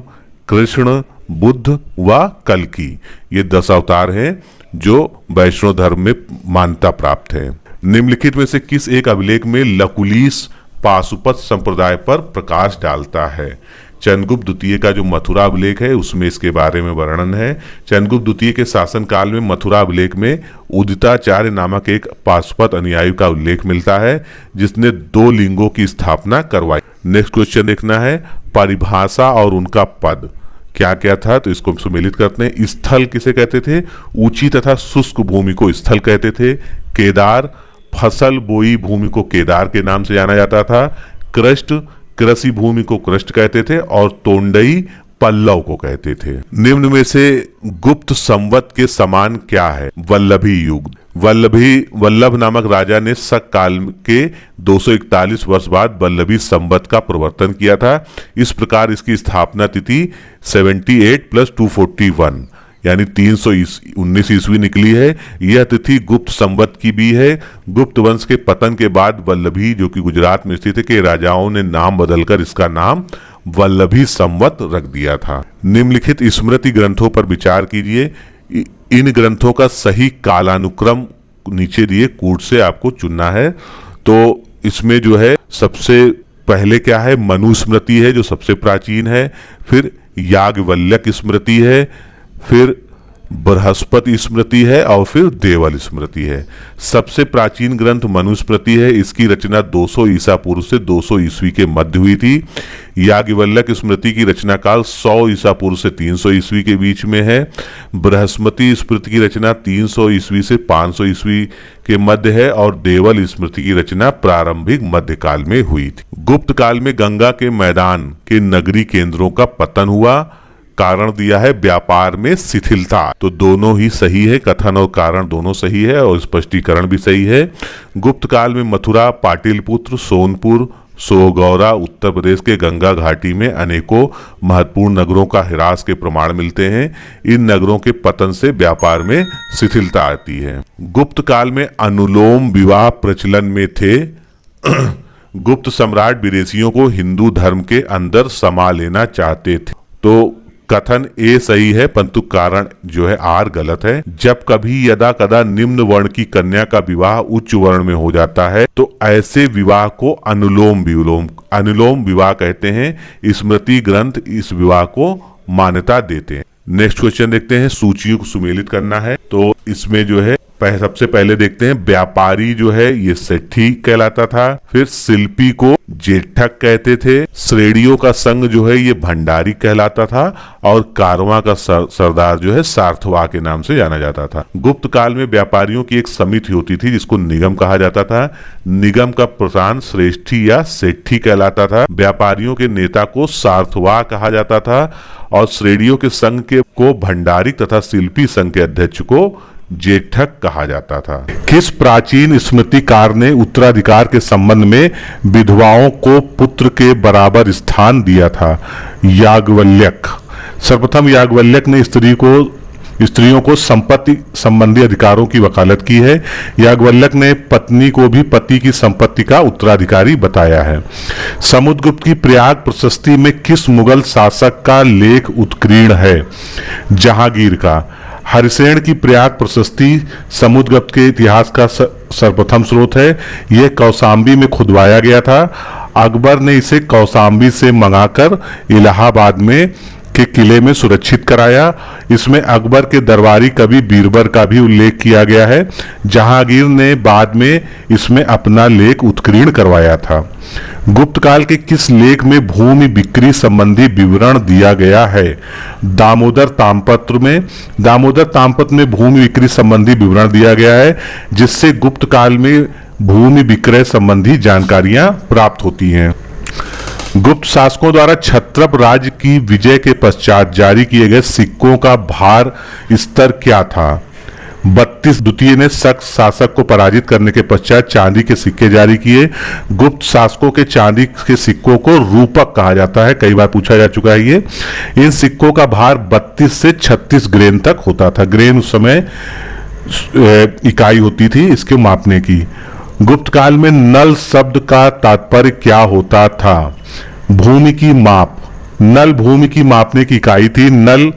कृष्ण, बुद्ध व कल्कि। ये 10 अवतार हैं जो वैष्णव धर्म में मान्यता प्राप्त है। निम्नलिखित में से किस एक अभिलेख में लकुलिश पाशुपत संप्रदाय पर प्रकाश डालता है? चंद्रगुप्त द्वितीय का जो मथुरा अभिलेख है उसमें इसके बारे में वर्णन है। चंद्रगुप्त द्वितीय के शासन काल में मथुरा अभिलेख में उदिताचार्य नामक एक पाशुपत अनुयायी का उल्लेख मिलता है, जिसने 2 लिंगों की स्थापना करवाई। नेक्स्ट क्वेश्चन देखना है, परिभाषा और उनका पद क्या क्या था? तो इसको सुमेलित करते हैं। स्थल किसे कहते थे? ऊंची तथा शुष्क भूमि को स्थल कहते थे। केदार, फसल बोई भूमि को केदार के नाम से जाना जाता था। कृष्ट, कृषि भूमि को कृष्ट कहते थे। और तोंडई पल्लव को कहते थे। निम्न में से गुप्त संवत के समान क्या है? वल्लभी युग। वल्लभ नामक राजा ने शक काल के 241 वर्ष बाद वल्लभी संवत का प्रवर्तन किया था। इस प्रकार इसकी स्थापना तिथि 78 + 241 यानी 319 ईस्वी निकली है। यह तिथि गुप्त संवत की भी है। गुप्त वंश के पतन के बाद वल्लभी, जो कि गुजरात में स्थित है, के राजाओं ने नाम बदलकर इसका नाम वल्लभी संवत रख दिया था। निम्नलिखित स्मृति ग्रंथों पर विचार कीजिए। इन ग्रंथों का सही कालानुक्रम नीचे दिए कूट से आपको चुनना है। तो इसमें जो है सबसे पहले क्या है? मनुस्मृति है जो सबसे प्राचीन है, फिर याज्ञवल्क्य स्मृति है, फिर बृहस्पति स्मृति है और फिर देवल स्मृति है। सबसे प्राचीन ग्रंथ मनुस्मृति है। इसकी रचना 200 ईसा पूर्व से 200 ईस्वी के मध्य हुई थी। याज्ञवल्क्य स्मृति की रचना काल 100 ईसा पूर्व से 300 ईस्वी के बीच में है। बृहस्पति स्मृति की रचना 300 ईस्वी से 500 ईस्वी के मध्य है और देवल स्मृति की रचना प्रारंभिक मध्यकाल में हुई थी। गुप्त काल में गंगा के मैदान के नगरी केंद्रों का पतन हुआ। कारण दिया है व्यापार में शिथिलता। तो दोनों ही सही है, कथन और कारण दोनों सही है और स्पष्टीकरण भी सही है। गुप्त काल में मथुरा, पाटिलपुत्र, सोनपुर, सोगौरा, उत्तर प्रदेश के गंगा घाटी में अनेकों महत्वपूर्ण नगरों का ह्रास के प्रमाण मिलते हैं। इन नगरों के पतन से व्यापार में शिथिलता आती है। गुप्त काल में अनुलोम विवाह प्रचलन में थे। गुप्त सम्राट विदेशियों को हिंदू धर्म के अंदर समा लेना चाहते थे। तो कथन ए सही है, परंतु कारण जो है आर गलत है। जब कभी यदा कदा निम्न वर्ण की कन्या का विवाह उच्च वर्ण में हो जाता है तो ऐसे विवाह को अनुलोम विवाह कहते हैं। स्मृति ग्रंथ इस विवाह को मान्यता देते हैं। नेक्स्ट क्वेश्चन देखते हैं। सूचियों को सुमेलित करना है। तो इसमें जो है सबसे पहले देखते हैं, व्यापारी जो है ये सेठी कहलाता था। फिर शिल्पी को जेठक कहते थे। श्रेणियों का संघ जो है ये भंडारी कहलाता था और कारवां का सरदार जो है सार्थवा के नाम से जाना जाता था। गुप्त काल में व्यापारियों की एक समिति होती थी जिसको निगम कहा जाता था। निगम का प्रधान श्रेष्ठी या सेठी कहलाता था। व्यापारियों के नेता को सार्थवा कहा जाता था और श्रेणियों के संघ को भंडारी तथा शिल्पी संघ के अध्यक्ष को जेठक कहा जाता था। किस प्राचीन स्मृतिकार ने उत्तराधिकार के संबंध में विधवाओं को पुत्र के बराबर स्थान दिया था? याज्ञवल्क्य। सर्वप्रथम याज्ञवल्क्य ने स्त्रियों को संपत्ति संबंधी अधिकारों की वकालत की है। याज्ञवल्क्य ने पत्नी को भी पति की संपत्ति का उत्तराधिकारी बताया है। समुद्रगुप्त की प्रयाग प्रशस्ति में किस मुगल शासक का लेख उत्कीर्ण है? जहांगीर का। हरिसेन की प्रयाग प्रशस्ति समुद्रगुप्त के इतिहास का सर्वप्रथम स्रोत है। यह कौशाम्बी में खुदवाया गया था। अकबर ने इसे कौशाम्बी से मंगाकर इलाहाबाद में के किले में सुरक्षित कराया। इसमें अकबर के दरबारी कवि बीरबल का भी उल्लेख किया गया है। जहांगीर ने बाद में इसमें अपना लेख उत्कीर्ण करवाया था। गुप्त काल के किस लेख में भूमि बिक्री संबंधी विवरण दिया गया है? दामोदर ताम्रपत्र में। दामोदर ताम्रपत्र में भूमि बिक्री संबंधी विवरण दिया गया है, जिससे गुप्त काल में भूमि विक्रय संबंधी जानकारियां प्राप्त होती हैं। गुप्त शासकों द्वारा क्षत्रप राज्य की विजय के पश्चात जारी किए गए सिक्कों का भार स्तर क्या था? 32 द्वितीय ने शक शासक को पराजित करने के पश्चात चांदी के सिक्के जारी किए। गुप्त शासकों के चांदी के सिक्कों को रूपक कहा जाता है, कई बार पूछा जा चुका है ये। इन सिक्कों का भार 32 से 36 ग्रेन तक होता था। ग्रेन उस समय इकाई होती थी इसके मापने की। गुप्त काल में नल शब्द का तात्पर्य क्या होता था? भूमि की माप। नल भूमि की मापने की इकाई थी। नल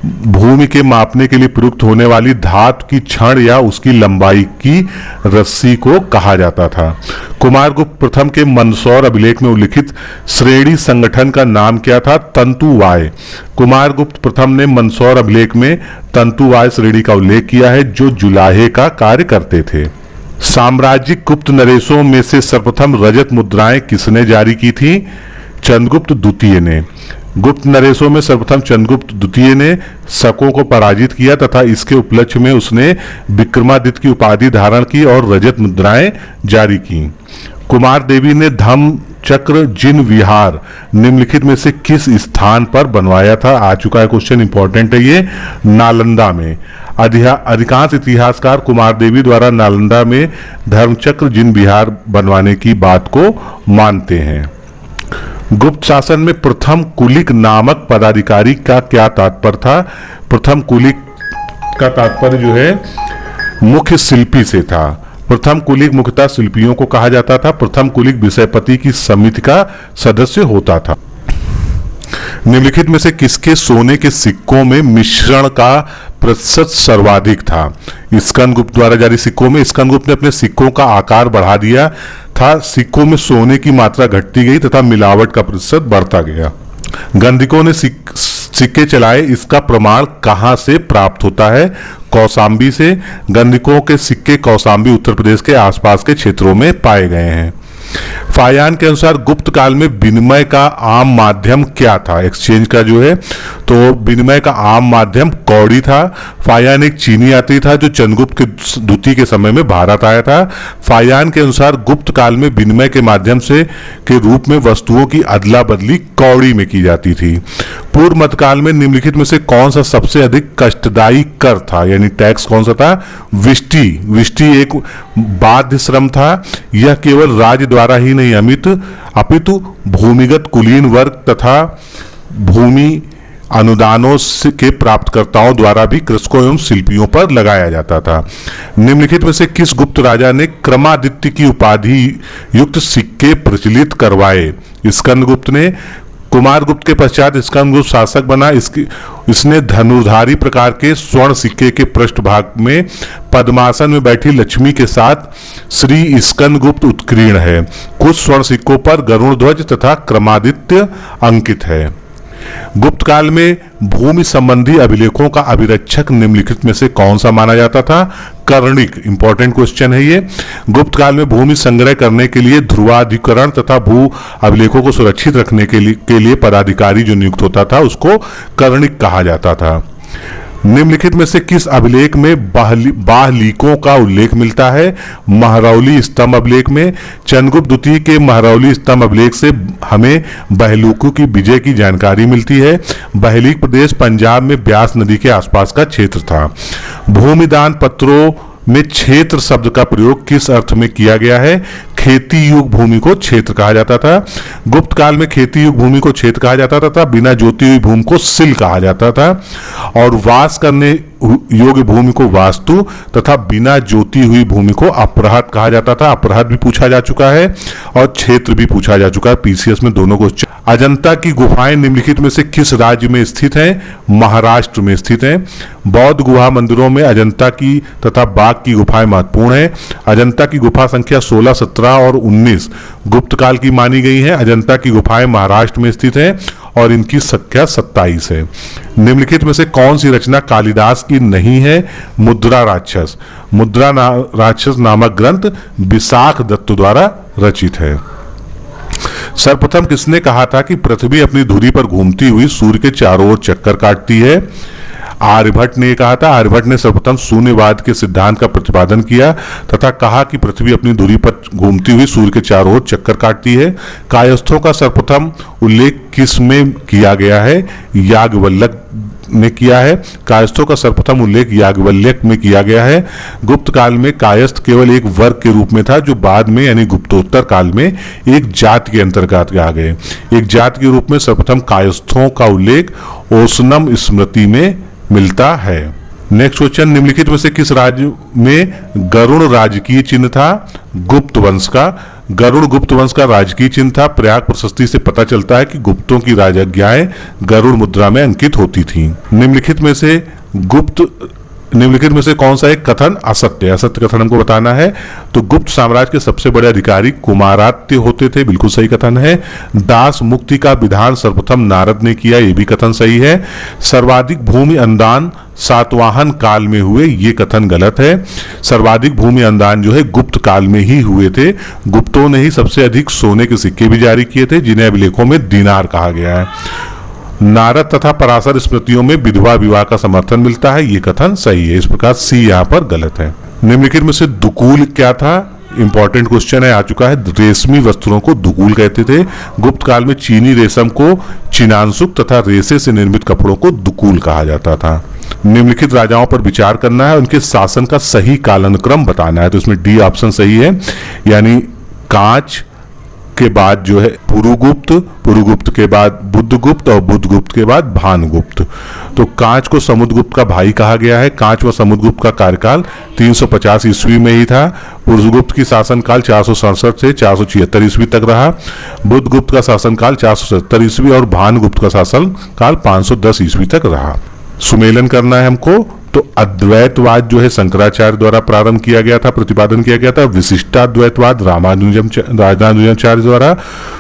भूमि के मापने के लिए प्रयुक्त होने वाली धातु की छड़ या उसकी लंबाई की रस्सी को कहा जाता था। कुमारगुप्त प्रथम के मंदसौर अभिलेख में उल्लिखित श्रेणी संगठन का नाम क्या था? तंतुवाय। कुमारगुप्त प्रथम ने मंदसौर अभिलेख में तंतुवाय श्रेणी का उल्लेख किया है जो जुलाहे का कार्य करते थे। साम्राज्यिक गुप्त नरेशों में से सर्वप्रथम रजत मुद्राएं किसने जारी की थी? चंद्रगुप्त द्वितीय ने। गुप्त नरेशों में सर्वप्रथम चंद्रगुप्त द्वितीय ने शकों को पराजित किया तथा इसके उपलक्ष्य में उसने विक्रमादित्य की उपाधि धारण की और रजत मुद्राएं जारी की। कुमार देवी ने धम्म चक्र जिन विहार निम्नलिखित में से किस स्थान पर बनवाया था? आ चुका है क्वेश्चन, इंपॉर्टेंट है ये। नालंदा में। अधिकांश इतिहासकार कुमार देवी द्वारा नालंदा में धर्मचक्र जिन विहार बनवाने की बात को मानते हैं। गुप्त शासन में प्रथम कुलिक नामक पदाधिकारी का क्या तात्पर्य था? प्रथम कुलिक का तात्पर्य जो है मुख्य शिल्पी से था। प्रथम कुलिक मुख्यतः शिल्पियों को कहा जाता था। प्रथम कुलिक विषयपति की समिति का सदस्य होता था। निम्नलिखित में से किसके सोने के सिक्कों में मिश्रण का प्रतिशत सर्वाधिक था? स्कंदगुप्त द्वारा जारी सिक्कों में स्कंदगुप्त ने अपने सिक्कों का आकार बढ़ा दिया था। सिक्कों में सोने की मात्रा घटती गई तथा मिलावट का प्रतिशत बढ़ता गया। गंधिकों ने सिक्के चलाए, इसका प्रमाण कहां से प्राप्त होता है? कौशाम्बी से। गंधिकों के सिक्के कौशाम्बी उत्तर प्रदेश के आसपास के क्षेत्रों में पाए गए हैं। फायान के अनुसार गुप्त काल में विनिमय का आम माध्यम क्या था? एक्सचेंज का जो है, तो विनिमय का आम माध्यम कौड़ी था। फायान एक चीनी यात्री था जो चंद्रगुप्त के द्वितीय के समय में भारत आया था। फायान के अनुसार गुप्त काल में विनिमय के माध्यम से के रूप में वस्तुओं की अदला बदली कौड़ी में की जाती थी। पूर्व मध्यकाल में निम्नलिखित में से कौन सा सबसे अधिक कष्टदायी कर था, यानी टैक्स कौन सा था? विष्टि। विष्टि एक बाध्य श्रम था। यह केवल राज्य द्वारा ही नहीं अपितु भूमिगत कुलीन वर्ग तथा भूमि अनुदानों के प्राप्तकर्ताओं द्वारा भी कृषकों एवं शिल्पियों पर लगाया जाता था। निम्नलिखित में से किस गुप्त राजा ने क्रमादित्य की उपाधि युक्त सिक्के प्रचलित करवाए? स्कंदगुप्त ने। कुमारगुप्त के पश्चात स्कंदगुप्त शासक बना। इसने धनुर्धारी प्रकार के स्वर्ण सिक्के के पृष्ठभाग में पद्मासन में बैठी लक्ष्मी के साथ श्री स्कंदगुप्त उत्कीर्ण है। कुछ स्वर्ण सिक्कों पर गरुड़ ध्वज तथा क्रमादित्य अंकित है। गुप्त काल में भूमि संबंधी अभिलेखों का अभिरक्षक निम्नलिखित में से कौन सा माना जाता था? कर्णिक। इंपॉर्टेंट क्वेश्चन है ये। गुप्त काल में भूमि संग्रह करने के लिए ध्रुवाधिकरण तथा भू अभिलेखों को सुरक्षित रखने के लिए पदाधिकारी जो नियुक्त होता था उसको कर्णिक कहा जाता था। निम्नलिखित में से किस अभिलेख में बाहलीकों का उल्लेख मिलता है? महरौली स्तंभ अभिलेख में। चंद्रगुप्त द्वितीय के महरौली स्तंभ अभिलेख से हमें बहलूकों की विजय की जानकारी मिलती है। बहलीक प्रदेश पंजाब में ब्यास नदी के आसपास का क्षेत्र था। भूमिदान पत्रों में क्षेत्र शब्द का प्रयोग किस अर्थ में किया गया है? खेती युग भूमि को क्षेत्र कहा जाता था। गुप्त काल में खेती युग भूमि को क्षेत्र कहा जाता था। बिना जोती हुई भूमि को सिल कहा जाता था और वास करने योग्य भूमि को वास्तु तथा बिना जोती हुई भूमि को अपराध कहा जाता था। अपराध भी पूछा जा चुका है और क्षेत्र भी पूछा जा चुका है पीसीएस में, दोनों क्वेश्चन। अजंता की गुफाएं निम्नलिखित में से किस राज्य में स्थित हैं? महाराष्ट्र में स्थित हैं। बौद्ध गुहा मंदिरों में अजंता की तथा बाघ की गुफाएं महत्वपूर्ण है। अजंता की गुफा संख्या 16, 17 और 19 गुप्त काल की मानी गई है। अजंता की गुफाएं महाराष्ट्र में स्थित हैं और इनकी संख्या 27 है। निम्नलिखित में से कौन सी रचना कालिदास की नहीं है? मुद्रा राक्षस। मुद्रा राक्षस नामक ग्रंथ विशाख दत्त द्वारा रचित है। सर्वप्रथम किसने कहा था कि पृथ्वी अपनी धुरी पर घूमती हुई सूर्य के चारों ओर चक्कर काटती है? आर्यभट्ट ने कहा था। आर्यभट्ट ने सर्वप्रथम शून्यवाद के सिद्धांत का प्रतिपादन किया तथा कहा कि पृथ्वी अपनी धुरी पर घूमती हुई सूर्य के चारों ओर चक्कर काटती है। कायस्थों का सर्वप्रथम उल्लेख किस में किया गया है? याज्ञवल्क्य ने किया है। कायस्थों का सर्वप्रथम उल्लेख याज्ञवल्क्य में किया गया है। गुप्त काल में कायस्थ केवल एक वर्ग के रूप में था, जो बाद में यानी गुप्तोत्तर काल में एक जाति के अंतर्गत आ गए। एक जाति के रूप में सर्वप्रथम कायस्थों का उल्लेख ओसनम स्मृति में मिलता है। नेक्स्ट क्वेश्चन, निम्नलिखित में से किस राज्य में गरुड़ राजकीय चिन्ह था? गुप्त वंश का। गरुड़ गुप्त वंश का राजकीय चिन्ह था। प्रयाग प्रशस्ति से पता चलता है कि गुप्तों की राजज्ञाएं गरुड़ मुद्रा में अंकित होती थीं। निम्नलिखित में से कौन सा एक कथन असत्य? असत्य कथन हमको बताना है। तो गुप्त साम्राज्य के सबसे बड़े अधिकारी कुमारात्य होते थे, बिल्कुल सही कथन है। दास मुक्ति का विधान सर्वप्रथम नारद ने किया, यह भी कथन सही है। सर्वाधिक भूमि अनुदान सातवाहन काल में हुए, ये कथन गलत है। सर्वाधिक भूमि अनुदान जो है गुप्त काल में ही हुए थे। गुप्तों ने ही सबसे अधिक सोने के सिक्के भी जारी किए थे, जिन्हें अभिलेखों में दीनार कहा गया है। नारद तथा पराशर स्मृतियों में विधवा विवाह का समर्थन मिलता है, ये कथन सही है। इस प्रकार सी यहाँ पर गलत है। निम्नलिखित में से दुकूल क्या था? इंपॉर्टेंट क्वेश्चन है, आ चुका है। रेशमी वस्त्रों को दुकूल कहते थे। गुप्त काल में चीनी रेशम को चिनांसुक तथा रेशे से निर्मित कपड़ों को दुकूल कहा जाता था। निम्नलिखित राजाओं पर विचार करना है, उनके शासन का सही कालानुक्रम बताना है। तो इसमें डी ऑप्शन सही है, यानी कांच के बाद जो है पुरुगुप्त, पुरुगुप्त के बाद बुद्धगुप्त और बुद्धगुप्त के बाद भानुगुप्त। तो कांच को समुद्रगुप्त का भाई कहा गया है। कांच व समुद्रगुप्त का कार्यकाल 350 ईस्वी में ही था। पुरुगुप्त की शासनकाल 467 से 476 ईस्वी तक रहा। बुद्धगुप्त का शासनकाल 470 ईस्वी और भानुगुप्त का शासनकाल 510 ईस्वी तक रहा। सुमेलन करना है हमको। तो अद्वैतवाद जो है शंकराचार्य द्वारा प्रारंभ किया गया था, प्रतिपादन किया गया था। विशिष्टाद्वैतवाद रामानुजाचार्य द्वारा,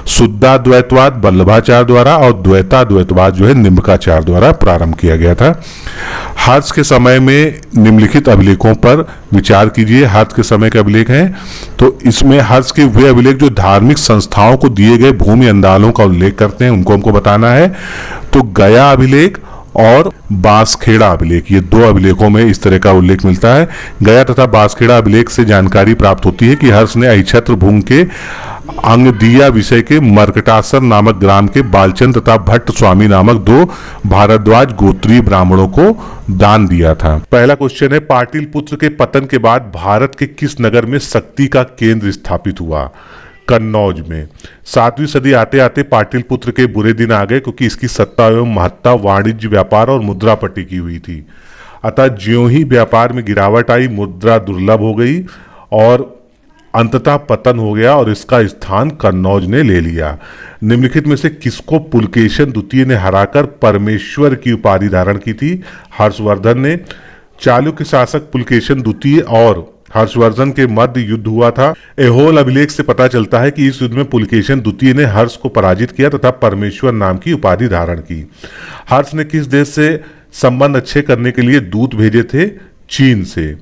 शुद्धाद्वैतवाद वल्लभाचार्य द्वारा और द्वैताद्वैतवाद जो है निम्बकाचार्य द्वारा प्रारंभ किया गया था। हर्ष के समय में निम्नलिखित अभिलेखों पर विचार कीजिए। हर्ष के समय के अभिलेख हैं, तो इसमें हर्ष के वे अभिलेख जो धार्मिक संस्थाओं को दिए गए भूमि अंदालों का उल्लेख करते हैं, उनको हमको बताना है। तो गया अभिलेख और बांसखेड़ा अभिलेख, ये दो अभिलेखों में इस तरह का उल्लेख मिलता है। गया तथा बांसखेड़ा अभिलेख से जानकारी प्राप्त होती है कि हर्ष ने अहिछत्र भूमि के अंगदिया विषय के मरकटासर नामक ग्राम के बालचंद तथा भट्ट स्वामी नामक दो भारद्वाज गोत्रीय ब्राह्मणों को दान दिया था। पहला क्वेश्चन है, पाटलिपुत्र के पतन के बाद भारत के किस नगर में शक्ति का केंद्र स्थापित हुआ? कन्नौज में। 7वीं सदी आते आते पाटलिपुत्र के बुरे दिन आ गए, क्योंकि इसकी सत्ता एवं महत्ता वाणिज्य, व्यापार और मुद्रा पर टिकी हुई थी। अतः ज्यों ही व्यापार में गिरावट आई, मुद्रा दुर्लभ हो गई और अंततः पतन हो गया और इसका स्थान कन्नौज ने ले लिया। निम्नलिखित में से किसको पुलकेशन द्वितीय ने हराकर परमेश्वर की उपाधि धारण की थी? हर्षवर्धन ने। चालुक्य शासक पुलकेशन द्वितीय और हर्षवर्धन के मध्य युद्ध हुआ था। एहोल अभिलेख से पता चलता है कि इस युद्ध में पुलकेशन द्वितीय ने हर्ष को पराजित किया तथा परमेश्वर नाम की उपाधि धारण की। हर्ष ने किस देश से संबंध अच्छे करने के लिए दूत भेजे थे? चीन से।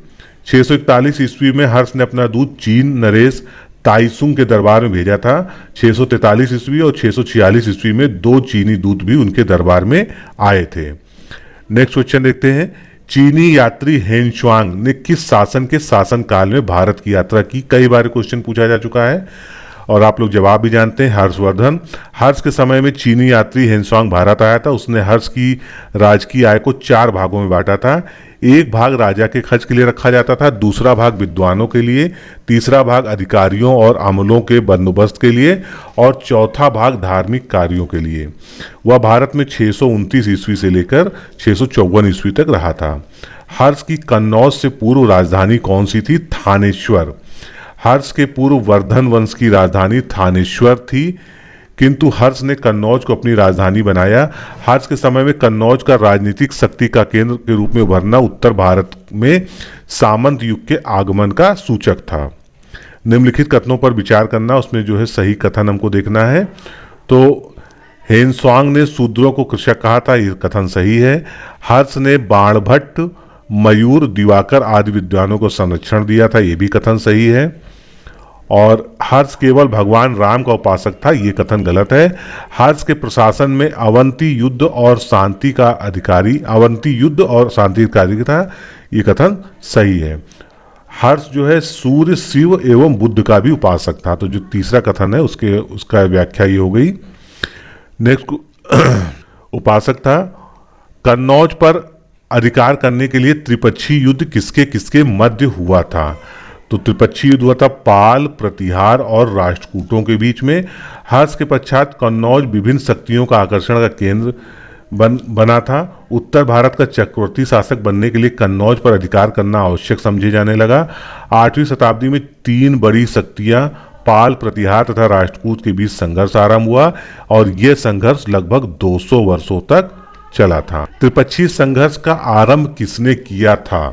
641 ईस्वी में हर्ष ने अपना दूत चीन नरेश ताइसुंग के दरबार में भेजा था। 643 ईस्वी और 646 ईस्वी में 2 चीनी दूत भी उनके दरबार में आए थे। नेक्स्ट क्वेश्चन देखते हैं, चीनी यात्री हेनशुआंग ने किस शासन के शासनकाल में भारत की यात्रा की? कई बार क्वेश्चन पूछा जा चुका है और आप लोग जवाब भी जानते हैं। हर्षवर्धन। हर्ष के समय में चीनी यात्री हेनशुआंग भारत आया था। उसने हर्ष की राजकीय आय को 4 भागों में बांटा था। एक भाग राजा के खर्च के लिए रखा जाता था, दूसरा भाग विद्वानों के लिए, तीसरा भाग अधिकारियों और अमलों के बंदोबस्त के लिए और चौथा भाग धार्मिक कार्यों के लिए। वह भारत में 629 ईस्वी से लेकर 654 ईस्वी तक रहा था। हर्ष की कन्नौज से पूर्व राजधानी कौन सी थी? थानेश्वर। हर्ष के पूर्व वर्धन वंश की राजधानी थानेश्वर थी, किंतु हर्ष ने कन्नौज को अपनी राजधानी बनाया। हर्ष के समय में कन्नौज का राजनीतिक शक्ति का केंद्र के रूप में उभरना उत्तर भारत में सामंत युग के आगमन का सूचक था। निम्नलिखित कथनों पर विचार करना, उसमें जो है सही कथन हमको देखना है। तो हेनशुआंग ने शूद्रों को कृषक कहा था, यह कथन सही है। हर्ष ने बाणभट्ट, मयूर, दिवाकर आदि विद्वानों को संरक्षण दिया था, यह भी कथन सही है। और हर्ष केवल भगवान राम का उपासक था, ये कथन गलत है। हर्ष के प्रशासन में अवंती युद्ध और शांति अधिकारी था, ये कथन सही है। हर्ष जो है सूर्य, शिव एवं बुद्ध का भी उपासक था, तो जो तीसरा कथन है उसका व्याख्या ये हो गई। नेक्स्ट उपासक था। कन्नौज पर अधिकार करने के लिए त्रिपक्षीय युद्ध किसके किसके मध्य हुआ था? तो त्रिपक्षीय युद्ध हुआ था पाल, प्रतिहार और राष्ट्रकूटों के बीच में। हर्ष के पश्चात कन्नौज विभिन्न शक्तियों का आकर्षण का केंद्र बना था। उत्तर भारत का चक्रवर्ती शासक बनने के लिए कन्नौज पर अधिकार करना आवश्यक समझे जाने लगा। 8वीं शताब्दी में 3 बड़ी शक्तियां पाल, प्रतिहार तथा राष्ट्रकूट के बीच संघर्ष आरंभ हुआ और यह संघर्ष लगभग 200 वर्षों तक चला था। त्रिपक्षीय संघर्ष का आरंभ किसने किया था?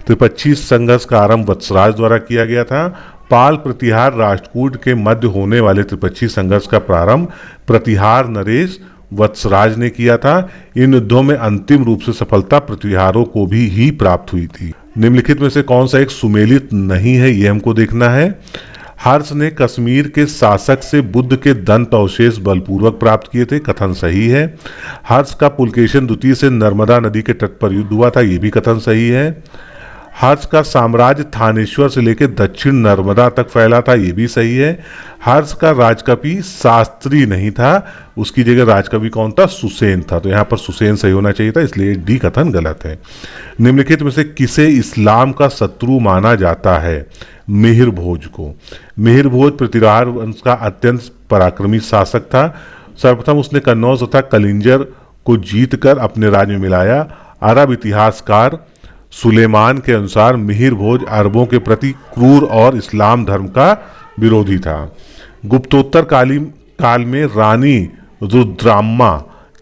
त्रिपक्षीय संघर्ष का आरंभ वत्सराज द्वारा किया गया था। पाल, प्रतिहार, राष्ट्रकूट के मध्य होने वाले त्रिपक्षीय संघर्ष का प्रारंभ प्रतिहार नरेश वत्सराज ने किया था। इन युद्धों में अंतिम रूप से सफलता प्रतिहारों को भी ही प्राप्त हुई थी। निम्नलिखित में से कौन सा एक सुमेलित नहीं है, यह हमको देखना है। हर्ष ने कश्मीर के शासक से बुद्ध के दंत अवशेष बलपूर्वक प्राप्त किए थे, कथन सही है। हर्ष का पुलकेशन द्वितीय से नर्मदा नदी के तट पर युद्ध हुआ था, यह भी कथन सही है। हर्ष का साम्राज्य थानेश्वर से लेकर दक्षिण नर्मदा तक फैला था, यह भी सही है। हर्ष का राजकवि शास्त्री नहीं था, उसकी जगह राजकवि कौन था? सुसेन था, तो यहाँ पर सुसेन सही होना चाहिए था, इसलिए डी कथन गलत है। निम्नलिखित में से किसे इस्लाम का शत्रु माना जाता है? मिहिर भोज को। मिहिर भोज पृथ्वीराज वंश का अत्यंत पराक्रमी शासक था। सर्वप्रथम उसने कन्नौज तथा कलिंजर को जीतकर अपने राज्य में मिलाया। अरब इतिहासकार सुलेमान के अनुसार मिहिर भोज अरबों के प्रति क्रूर और इस्लाम धर्म का विरोधी था। गुप्तोत्तर काल में रानी रुद्राम्मा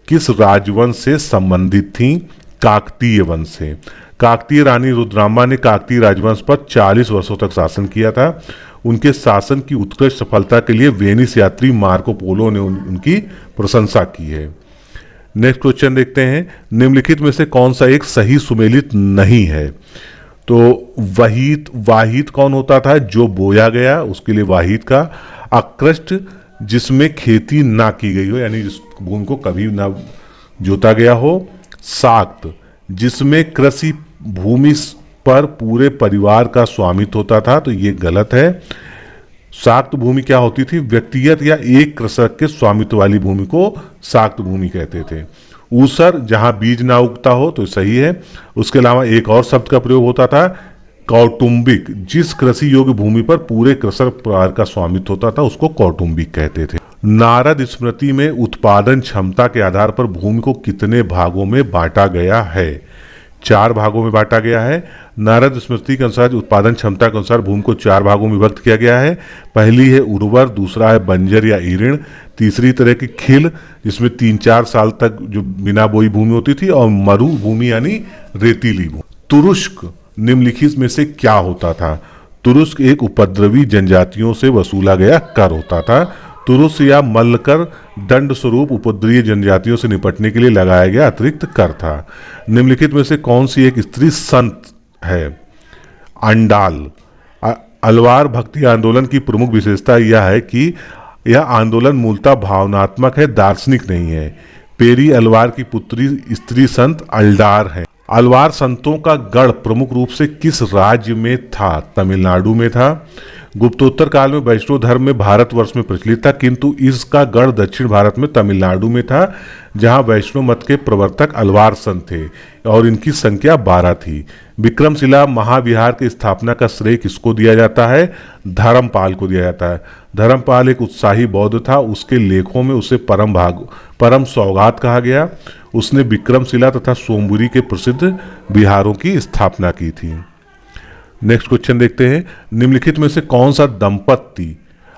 किस राजवंश से संबंधित थीं? काकतीय वंश से। काकतीय रानी रुद्राम्मा ने काकतीय राजवंश पर 40 वर्षों तक शासन किया था। उनके शासन की उत्कृष्ट सफलता के लिए वेनिस यात्री मार्को पोलो ने उनकी प्रशंसा की है। नेक्स्ट क्वेश्चन देखते हैं, निम्नलिखित में से कौन सा एक सही सुमेलित नहीं है? तो वाहिद कौन होता था? जो बोया गया, उसके लिए वाहिद का। अकृष्ट, जिसमें खेती ना की गई हो, यानी जिस भूमि को कभी ना जोता गया हो। साक्त, जिसमें कृषि भूमि पर पूरे परिवार का स्वामित्व होता था, तो ये गलत है। शाक्त भूमि क्या होती थी? व्यक्तिगत या एक कृषक के स्वामित्व वाली भूमि को शाक्त भूमि कहते थे। ऊसर, जहां बीज ना उगता हो, तो सही है। उसके अलावा एक और शब्द का प्रयोग होता था कौटुंबिक, जिस कृषि योग्य भूमि पर पूरे कृषक परिवार का स्वामित्व होता था उसको कौटुंबिक कहते थे। नारद स्मृति में उत्पादन क्षमता के आधार पर भूमि को कितने भागों में बांटा गया है? 4 भागों में बांटा गया है। नारद स्मृति के अनुसार उत्पादन क्षमता के अनुसार भूमि को 4 भागों में विभक्त किया गया है। पहली है उर्वर, दूसरा है बंजर या ईरिण, तीसरी तरह की खिल जिसमें 3-4 साल तक जो बिना बोई भूमि होती थी, और मरु भूमि यानी रेतीली भूमि। तुरुष्क निम्नलिखित में से क्या होता था? तुरुष्क एक उपद्रवी जनजातियों से वसूला गया कर होता था। तुरुस या मल्लकर दंड स्वरूप उपद्रवीय जनजातियों से निपटने के लिए लगाया गया अतिरिक्त कर था। निम्नलिखित में से कौन सी एक स्त्री संत है? अंडाल। अलवार भक्ति आंदोलन की प्रमुख विशेषता यह है कि यह आंदोलन मूलतः भावनात्मक है, दार्शनिक नहीं है। पेरी अलवार की पुत्री स्त्री संत अल्डार है। अलवार संतों का गढ़ प्रमुख रूप से किस राज्य में था? तमिलनाडु में था। गुप्तोत्तर काल में वैष्णव धर्म में भारतवर्ष में प्रचलित था, किंतु इसका गढ़ दक्षिण भारत में तमिलनाडु में था, जहां वैष्णव मत के प्रवर्तक अलवार संत थे और इनकी संख्या 12 थी। विक्रमशिला महाविहार की स्थापना का श्रेय किसको दिया जाता है? धर्मपाल को दिया जाता है। धर्मपाल एक उत्साही बौद्ध था, उसके लेखों में उसे परम सौगात कहा गया। उसने विक्रमशिला तथा सोमपुरी के प्रसिद्ध विहारों की स्थापना की थी। नेक्स्ट क्वेश्चन देखते हैं, निम्नलिखित में से कौन सा दंपत्ति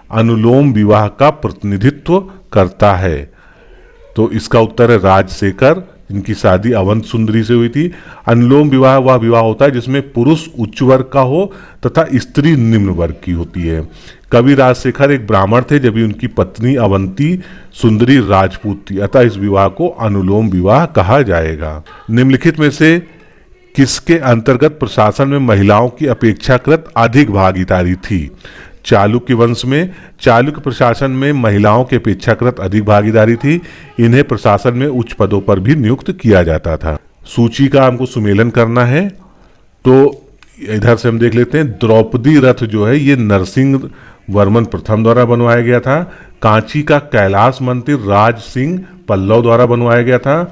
अनुलोम विवाह का प्रतिनिधित्व करता है? तो इसका उत्तर है राजशेखर, जिनकी शादी अवंत सुंदरी से हुई थी। अनुलोम विवाह वह विवाह होता है जिसमें पुरुष उच्च वर्ग का हो तथा स्त्री निम्न वर्ग की होती है। कवि राजशेखर एक ब्राह्मण थे, जबकि उनकी पत्नी अवंती सुंदरी राजपूत थी, अतः इस विवाह को अनुलोम विवाह कहा जाएगा। निम्नलिखित में से किसके अंतर्गत प्रशासन में महिलाओं की अपेक्षाकृत अधिक भागीदारी थी? चालुक्य वंश में चालुक्य प्रशासन में महिलाओं की अपेक्षाकृत अधिक भागीदारी थी। इन्हें प्रशासन में उच्च पदों पर भी नियुक्त किया जाता था। सूची का हमको सुमेलन करना है, तो इधर से हम देख लेते हैं। द्रौपदी रथ जो है ये नरसिंह वर्मन प्रथम द्वारा बनवाया गया था। कांची का कैलाश मंदिर राज सिंह पल्लव द्वारा बनवाया गया था।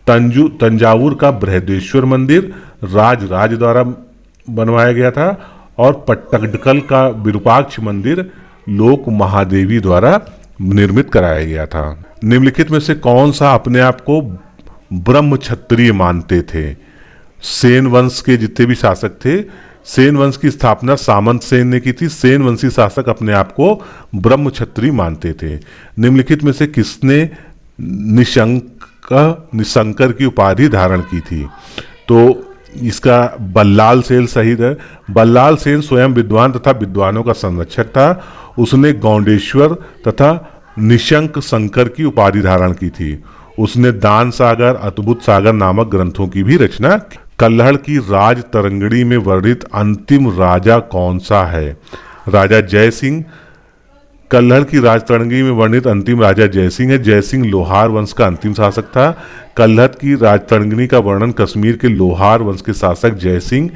तंजावुर का बृहदेश्वर मंदिर राज द्वारा बनवाया गया था, और पट्टडकल का विरूपाक्ष मंदिर लोक महादेवी द्वारा निर्मित कराया गया था। निम्नलिखित में से कौन सा अपने आप को ब्रह्म क्षत्रिय मानते थे? सेन वंश के जितने भी शासक थे, सेन वंश की स्थापना सामंत सेन ने की थी। सेन वंशी शासक अपने आप को ब्रह्म क्षत्रिय मानते थे। निम्नलिखित में से किसने निशंकर की उपाधि धारण की थी? तो इसका बल्लाल सेन सही है। बल्लाल सेन स्वयं विद्वान तथा विद्वानों का संरक्षक था। उसने गौंडेश्वर तथा निशंक शंकर की उपाधि धारण की थी। उसने दान सागर, अद्भुत सागर नामक ग्रंथों की भी रचना। कल्हड़ की राज तरंगिणी में वर्णित अंतिम राजा कौन सा है? राजा जय सिंह। कल्हड़ की राज तरंगिणी में वर्णित अंतिम राजा जय सिंह है। जय सिंह लोहार वंश का अंतिम शासक था। कल्हड़ की राज तरंगिणी का वर्णन कश्मीर के लोहार वंश के शासक जय सिंह,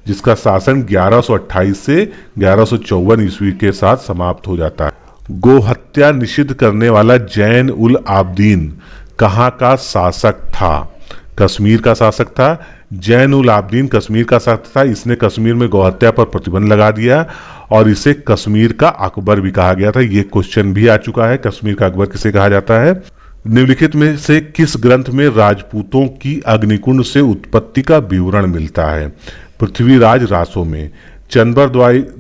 जिसका शासन 1128 से 1154 ईस्वी के साथ समाप्त हो जाता है। गोहत्या निषिद्ध करने वाला जैन उल आबदीन कहाँ का शासक था? कश्मीर का शासक था। जैन उल आबदीन कश्मीर का शासक था। इसने कश्मीर में गौहत्या पर प्रतिबंध लगा दिया और इसे कश्मीर का अकबर भी कहा गया था। ये क्वेश्चन भी आ चुका है, कश्मीर का अकबर किसे कहा जाता है? निम्नलिखित में से किस ग्रंथ में राजपूतों की अग्निकुंड से उत्पत्ति का विवरण मिलता है? पृथ्वीराज रासो में। चंद्र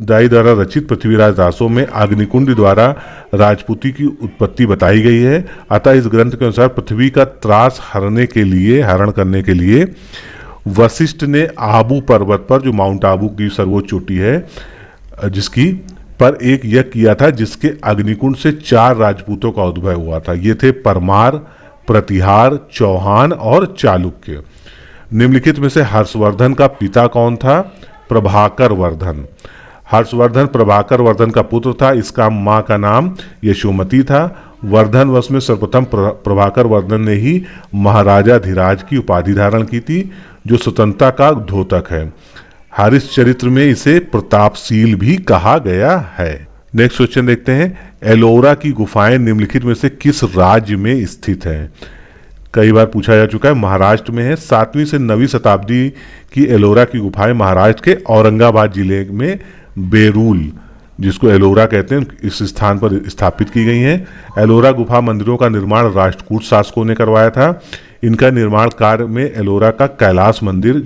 दाई द्वारा रचित पृथ्वीराज रासो में अग्निकुंड द्वारा राजपूती की उत्पत्ति बताई गई है। अतः इस ग्रंथ के अनुसार पृथ्वी का त्रास हरण करने के लिए वशिष्ठ ने आबू पर्वत पर, जो माउंट आबू की सर्वोच्च चोटी है, जिसकी पर एक यज्ञ किया था, जिसके अग्निकुंड से 4 राजपूतों का उद्भव हुआ था। ये थे परमार, प्रतिहार, चौहान और चालुक्य। निम्नलिखित में से हर्षवर्धन का पिता कौन था? प्रभाकर वर्धन। हर्षवर्धन प्रभाकर वर्धन का पुत्र था। इसका मां का नाम यशोमती था। वर्धन वंश में सर्वप्रथम प्रभाकर वर्धन ने ही महाराजाधिराज की उपाधि धारण की थी, जो स्वतंत्रता का द्योतक है। हरिश्चरित्र में इसे प्रतापशील भी कहा गया है। नेक्स्ट क्वेश्चन देखते हैं। एलोरा की गुफाएं निम्नलिखित में से किस राज्य में स्थित हैं? कई बार पूछा जा चुका है, महाराष्ट्र में है। 7वीं से 9वीं शताब्दी की एलोरा की गुफाएं महाराष्ट्र के औरंगाबाद जिले में बेरूल, जिसको एलोरा कहते हैं, इस स्थान पर स्थापित की गई हैं। एलोरा गुफा मंदिरों का निर्माण राष्ट्रकूट शासकों ने करवाया था। इनका निर्माण कार्य में एलोरा का कैलाश मंदिर,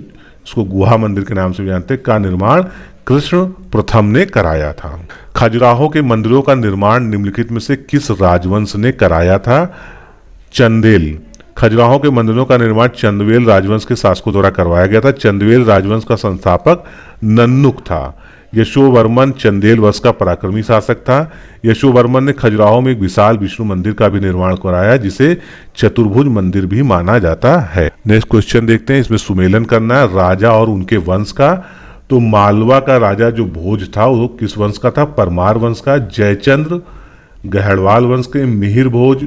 इसको गुहा मंदिर के नाम से भी जानते हैं, का निर्माण कृष्ण प्रथम ने कराया था। खजुराहो के मंदिरों का निर्माण निम्नलिखित में से किस राजवंश ने कराया था? चंदेल। खजुराहो के मंदिरों का निर्माण चंदवेल राजवंश के शासकों द्वारा करवाया गया था। चंदवेल राजवंश का संस्थापक नन्नुक था। यशोवर्मन चंदेल वंश का पराक्रमी शासक था। यशोवर्मन ने खजुराहो में एक विशाल विष्णु मंदिर का भी निर्माण कराया, जिसे चतुर्भुज मंदिर भी माना जाता है। नेक्स्ट क्वेश्चन देखते हैं, इसमें सुमेलन करना है राजा और उनके वंश का। तो मालवा का राजा जो भोज था वो किस वंश का था? परमार वंश का। जयचंद्र गहड़वाल वंश के, मिहिर भोज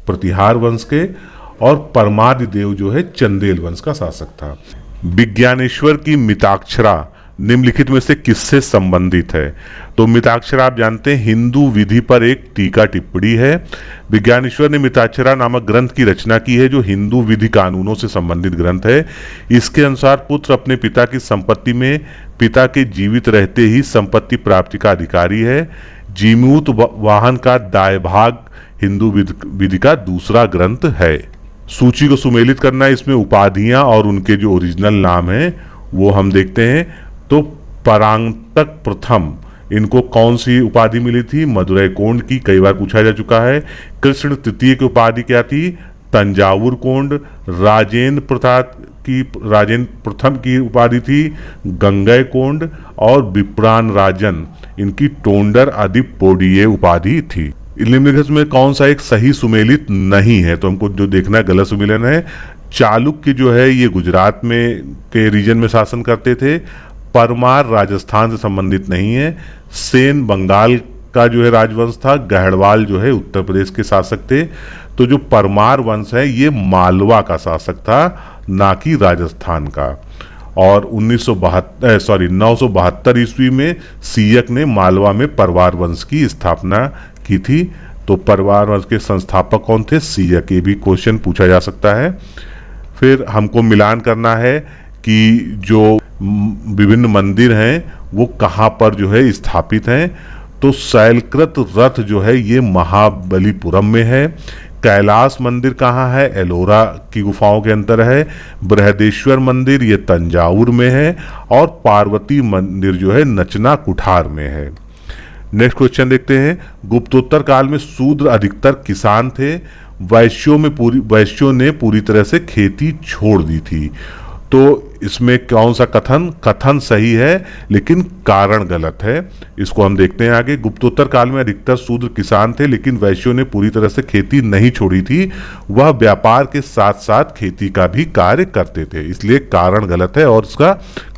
प्रतिहार वंश के, और परमादि देव जो है चंदेल वंश का शासक था। विज्ञानेश्वर की मिताक्षरा निम्नलिखित में से किससे संबंधित है? तो मिताक्षरा आप जानते हैं हिंदू विधि पर एक टीका टिप्पणी है। विज्ञानेश्वर ने मिताक्षरा नामक ग्रंथ की रचना की है, जो हिंदू विधि कानूनों से संबंधित ग्रंथ है। इसके अनुसार पुत्र अपने पिता की संपत्ति में पिता के जीवित रहते ही संपत्ति प्राप्ति का अधिकारी है। जीमूत वाहन का दायभाग हिंदू विधि का दूसरा ग्रंथ है। सूची को सुमेलित करना है, इसमें उपाधियां और उनके जो ओरिजिनल नाम हैं वो हम देखते हैं। तो परांतक प्रथम, इनको कौन सी उपाधि मिली थी? मदुरै कोंड की, कई बार पूछा जा चुका है। कृष्ण तृतीय की उपाधि क्या थी? तंजावुर कोंड। राजेंद्र प्रथम की उपाधि थी गंगई कोंड, और विप्रान राजन, इनकी टोंडर आदि पोडिये उपाधि थी। निम्नलिखित में कौन सा एक सही सुमेलित नहीं है? तो हमको जो देखना है गलत सुमेलन है। चालुक्य जो है ये गुजरात में के रीजन में शासन करते थे। परमार राजस्थान से संबंधित नहीं है। सेन बंगाल का जो है राजवंश था। गहड़वाल जो है उत्तर प्रदेश के शासक थे। तो जो परमार वंश है ये मालवा का शासक था, ना कि राजस्थान का। और 972 ईस्वी में सीयक ने मालवा में परवार वंश की स्थापना की थी। तो परवार वंश के संस्थापक कौन थे? सीयक। ये भी क्वेश्चन पूछा जा सकता है। फिर हमको मिलान करना है कि जो विभिन्न मंदिर हैं वो कहाँ पर जो है स्थापित हैं। तो शैलकृत रथ जो है ये महाबलीपुरम में है। कैलाश मंदिर कहाँ है? एलोरा की गुफाओं के अंदर है। बृहदेश्वर मंदिर ये तंजावुर में है। और पार्वती मंदिर जो है नचना कुठार में है। नेक्स्ट क्वेश्चन देखते हैं। गुप्तोत्तर काल में शूद्र अधिकतर किसान थे। वैश्यों ने पूरी तरह से खेती छोड़ दी थी। तो इसमें कौन सा कथन सही है लेकिन कारण गलत है? इसको हम देखते हैं आगे। गुप्तोत्तर काल में अधिकतर शूद्र किसान थे लेकिन वैश्यों ने पूरी तरह से खेती नहीं छोड़ी थी। वह व्यापार के साथ साथ खेती का भी कार्य करते थे, इसलिए कारण गलत है और इसका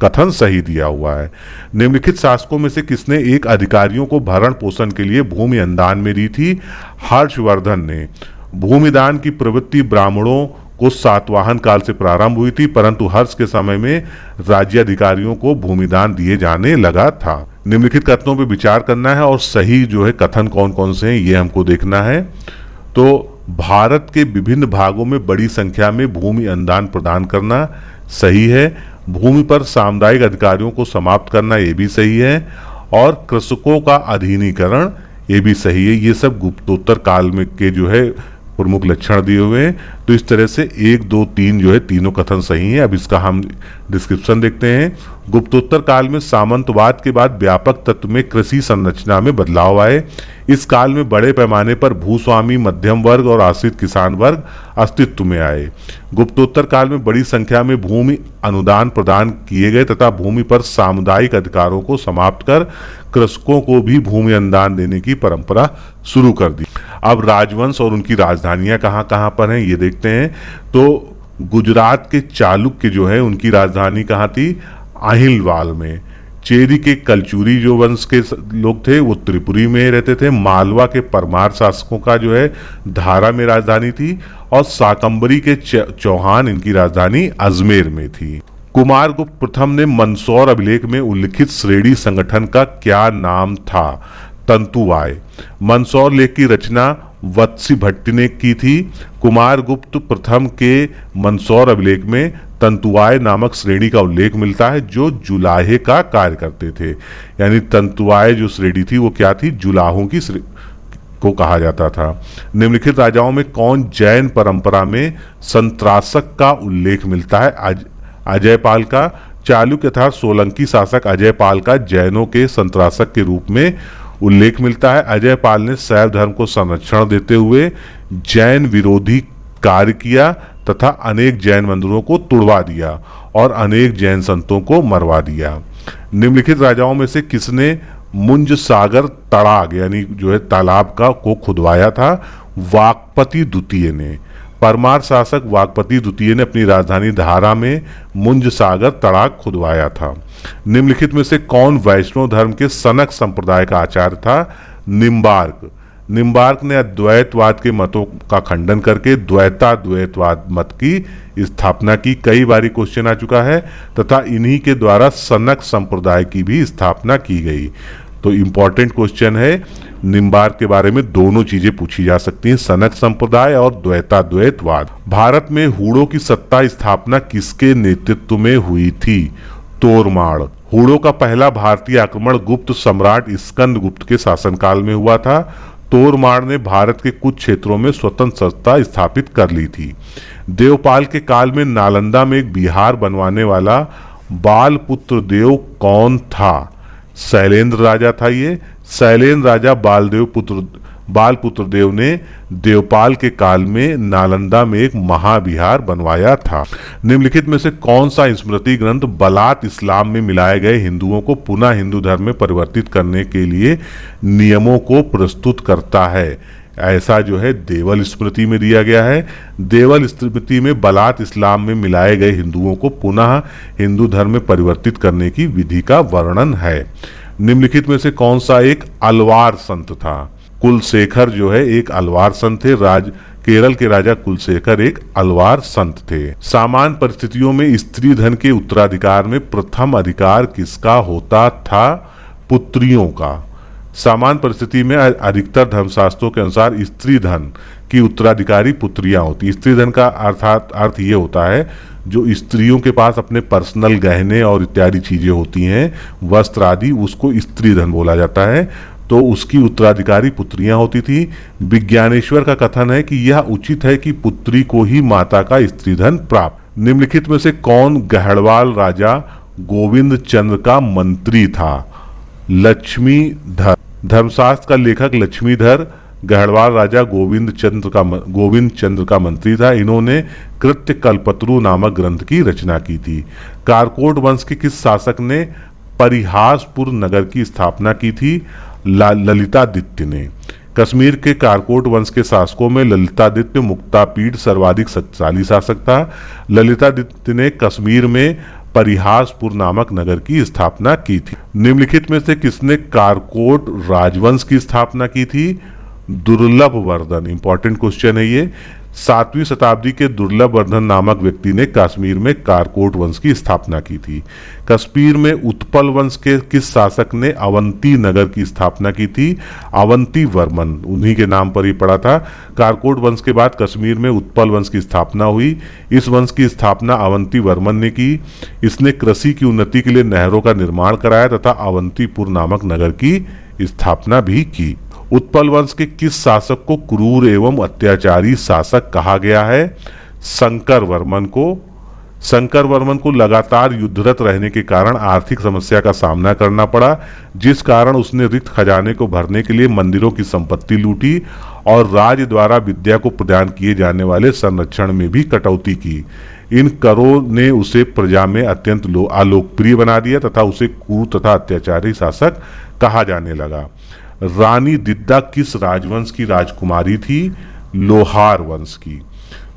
कथन सही दिया हुआ है। निम्नलिखित शासकों में से किसने एक अधिकारियों को भरण पोषण के लिए भूमि अनुदान में दी थी? हर्षवर्धन ने। भूमिदान की प्रवृत्ति ब्राह्मणों को सातवाहन काल से प्रारंभ हुई थी, परंतु हर्ष के समय में राज्याधिकारियों को भूमिदान दिए जाने लगा था। निम्नलिखित कथनों पर विचार करना है और सही जो है कथन कौन कौन से हैं ये हमको देखना है। तो भारत के विभिन्न भागों में बड़ी संख्या में भूमि अनुदान प्रदान करना सही है। भूमि पर सामुदायिक अधिकारियों को समाप्त करना ये भी सही है। और कृषकों का अधीनीकरण ये भी सही है। ये सब गुप्तोत्तर काल में के जो है प्रमुख लक्षण दिए हुए हैं। तो इस तरह से 1, 2, 3 जो है तीनों कथन सही हैं। अब इसका हम डिस्क्रिप्शन देखते हैं। गुप्तोत्तर काल में सामंतवाद के बाद व्यापक तत्व में कृषि संरचना में बदलाव आए। इस काल में बड़े पैमाने पर भूस्वामी, मध्यम वर्ग और आश्रित किसान वर्ग अस्तित्व में आए। गुप्तोत्तर काल में बड़ी संख्या में भूमि अनुदान प्रदान किए गए तथा भूमि पर सामुदायिक अधिकारों को समाप्त कर कृषकों को भी भूमि अनुदान देने की परंपरा शुरू कर दी। अब राजवंश और उनकी राजधानियां कहाँ कहाँ पर हैं ये देखते हैं। तो गुजरात के चालुक्य जो है उनकी राजधानी कहाँ थी? आहिलवाल में। चेरी के कलचुरी जो वंश के लोग थे वो त्रिपुरी में रहते थे। मालवा के परमार शासकों का जो है धारा में राजधानी थी। और शाकंबरी के चौहान इनकी राजधानी अजमेर में थी। कुमारगुप्त प्रथम ने मंदसौर अभिलेख में उल्लिखित श्रेणी संगठन का क्या नाम था? तंतुवाय। मंदसौर लेख की रचना वत्सी भट्ट ने की थी। कुमारगुप्त प्रथम के मंदसौर अभिलेख में तंतुवाय नामक श्रेणी का उल्लेख मिलता है जो जुलाहे का कार्य करते थे। यानी तंतुवाय जो श्रेणी थी वो क्या थी? जुलाहों की को कहा जाता था। निम्नलिखित राजाओं में कौन जैन परंपरा में संत्रासक का उल्लेख मिलता है? अजयपाल का। चालुक्य तथा सोलंकी शासक अजयपाल का जैनों के संत्रासक के रूप में उल्लेख मिलता है। अजयपाल ने शैव धर्म को संरक्षण देते हुए जैन विरोधी कार्य किया तथा अनेक जैन मंदिरों को तुड़वा दिया और अनेक जैन संतों को मरवा दिया। निम्नलिखित राजाओं में से किसने मुंज सागर तड़ाग यानी जो है तालाब को खुदवाया था? वाकपति द्वितीय ने। परमार शासक वाकपति द्वितीय ने अपनी राजधानी धारा में मुंज सागर तड़ाग खुदवाया था। निम्नलिखित में से कौन वैष्णव धर्म के सनक संप्रदाय का आचार्य था? निम्बार्क। निम्बार्क ने अद्वैतवाद के मतों का खंडन करके द्वैताद्वैतवाद मत की स्थापना की। कई बारी क्वेश्चन आ चुका है तथा इन्हीं के द्वारा सनक संप्रदाय की भी स्थापना की गई। तो इंपॉर्टेंट क्वेश्चन है। निम्बार्क के बारे में दोनों चीजें पूछी जा सकती हैं, सनक संप्रदाय और द्वैताद्वैतवाद। भारत में हूणों की सत्ता स्थापना किसके नेतृत्व में हुई थी? तोरमाड़। हूणों का पहला भारतीय आक्रमण गुप्त सम्राट स्कंदगुप्त के शासनकाल में हुआ था। तोरमाड़ ने भारत के कुछ क्षेत्रों में स्वतंत्र सत्ता स्थापित कर ली थी। देवपाल के काल में नालंदा में एक विहार बनवाने वाला बालपुत्र देव कौन था? शैलेंद्र राजा था। ये शैलेंद्र राजा बालपुत्र देव ने देवपाल के काल में नालंदा में एक महाविहार बनवाया था। निम्नलिखित में से कौन सा स्मृति ग्रंथ बलात् इस्लाम में मिलाए गए हिंदुओं को पुनः हिंदू धर्म में परिवर्तित करने के लिए नियमों को प्रस्तुत करता है? ऐसा जो है देवल स्मृति में दिया गया है। देवल स्मृति में बलात् इस्लाम में मिलाए गए हिंदुओं को पुनः हिंदू धर्म में परिवर्तित करने की विधि का वर्णन है। निम्नलिखित में से कौन सा एक अलवार संत था? कुलशेखर जो है एक अलवार संत थे। केरल के राजा कुलशेखर एक अलवार संत थे। सामान्य परिस्थितियों में स्त्री धन के उत्तराधिकार में प्रथम अधिकार किसका होता था? पुत्रियों का। सामान्य परिस्थिति में अधिकतर धर्मशास्त्रों के अनुसार स्त्री धन की उत्तराधिकारी पुत्रियां होती। स्त्री धन का अर्थ ये होता है जो स्त्रियों के पास अपने पर्सनल गहने और इत्यादि चीजें होती हैं, वस्त्र आदि, उसको स्त्री धन बोला जाता है। तो उसकी उत्तराधिकारी पुत्रियां होती थी। विज्ञानेश्वर का कथन है कि यह उचित है कि पुत्री को ही माता का स्त्री धन प्राप्त। निम्नलिखित में से कौन गढ़वाल राजा गोविंद चंद्र का मंत्री था? लक्ष्मीधर। धर्मशास्त्र का लेखक लक्ष्मीधर गढ़वाल राजा गोविंद चंद्र का मंत्री था। इन्होंने कृत्य कल्पतरु नामक ग्रंथ की रचना की थी। कारकोट वंश के किस शासक ने परिहासपुर नगर की स्थापना की थी? ललितादित्य ने। कश्मीर के कारकोट वंश के शासकों में ललितादित्य मुक्तापीठ सर्वाधिक शक्तिशाली शासक था। ललितादित्य ने कश्मीर में परिहासपुर नामक नगर की स्थापना की थी। निम्नलिखित में से किसने कारकोट राजवंश की स्थापना की थी? दुर्लभ वर्धन। इंपॉर्टेंट क्वेश्चन है ये। 7वीं शताब्दी के दुर्लभ वर्धन नामक व्यक्ति ने कश्मीर में कारकोट वंश की स्थापना की थी। कश्मीर में उत्पल वंश के किस शासक ने अवंती नगर की स्थापना की थी? अवंती वर्मन, उन्हीं के नाम पर ही पड़ा था। कारकोट वंश के बाद कश्मीर में उत्पल वंश की स्थापना हुई। इस वंश की स्थापना अवंती वर्मन ने की। इसने कृषि की उन्नति के लिए नहरों का निर्माण कराया तथा अवंतीपुर नामक नगर की स्थापना भी की। उत्पल वंश के किस शासक को क्रूर एवं अत्याचारी शासक कहा गया है? शंकर वर्मन को। शंकर वर्मन को लगातार युद्धरत रहने के कारण आर्थिक समस्या का सामना करना पड़ा, जिस कारण उसने रिक्त खजाने को भरने के लिए मंदिरों की संपत्ति लूटी और राज्य द्वारा विद्या को प्रदान किए जाने वाले संरक्षण में भी कटौती की। इन करों ने उसे प्रजा में अत्यंत अलोकप्रिय बना दिया तथा उसे क्रूर तथा अत्याचारी शासक कहा जाने लगा। रानी दिद्दा किस राजवंश की राजकुमारी थी? लोहार वंश की।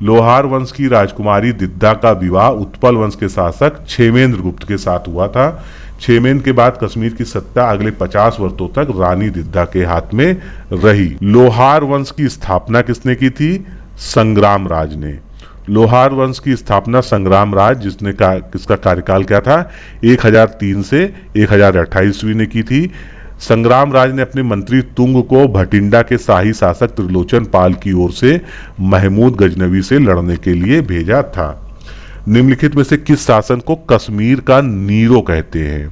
लोहार वंश की राजकुमारी दिद्दा का विवाह उत्पल वंश के शासक क्षेमेंद्र गुप्त के साथ हुआ था। क्षेमेंद्र के बाद कश्मीर की सत्ता अगले 50 वर्षों तक रानी दिद्दा के हाथ में रही। लोहार वंश की स्थापना किसने की थी? संग्राम राज ने। लोहार वंश की स्थापना संग्राम राज, किसका कार्यकाल क्या था? 1003 से 1028 ईस्वी ने की थी। संग्राम राज ने अपने मंत्री तुंग को भटिंडा के शाही शासक त्रिलोचन पाल की ओर से महमूद गजनवी से लड़ने के लिए भेजा था। निम्नलिखित में से किस शासन को कश्मीर का नीरो कहते हैं?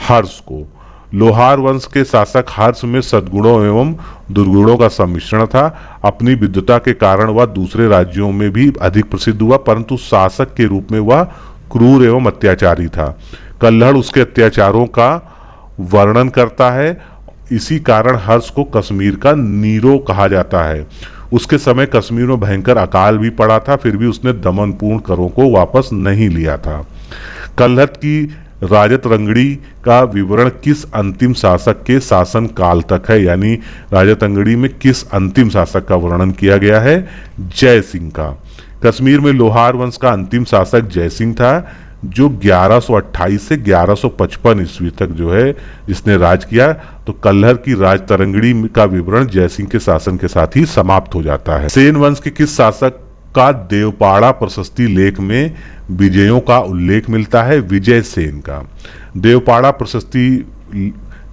हर्ष को। लोहार वंश के शासक हर्ष में सद्गुणों एवं दुर्गुणों का सम्मिश्रण था। अपनी विद्वता के कारण वह दूसरे राज्यों में भी अधिक प्रसिद्ध हुआ, परंतु शासक के रूप में वह क्रूर एवं अत्याचारी था। कल्हड़ उसके अत्याचारों का वर्णन करता है। इसी कारण हर्ष को कश्मीर का नीरो कहा जाता है। उसके समय कश्मीर में भयंकर अकाल भी पड़ा था, फिर भी उसने दमनपूर्ण करों को वापस नहीं लिया था। कल्हड़ की राजत रंगड़ी का विवरण किस अंतिम शासक के शासन काल तक है? यानी राजत रंगड़ी में किस अंतिम शासक का वर्णन किया गया है? जय सिंह का। कश्मीर में लोहार वंश का अंतिम शासक जय सिंह था, जो 1128 से 1155 ईस्वी तक जो है जिसने राज किया। तो कल्हड़ की राज तरंगड़ी का विवरण जयसिंह के शासन के साथ ही समाप्त हो जाता है। सेन वंश के किस शासक का देवपाड़ा प्रशस्ति लेख में विजयों का उल्लेख मिलता है? विजय सेन का। देवपाड़ा प्रशस्ति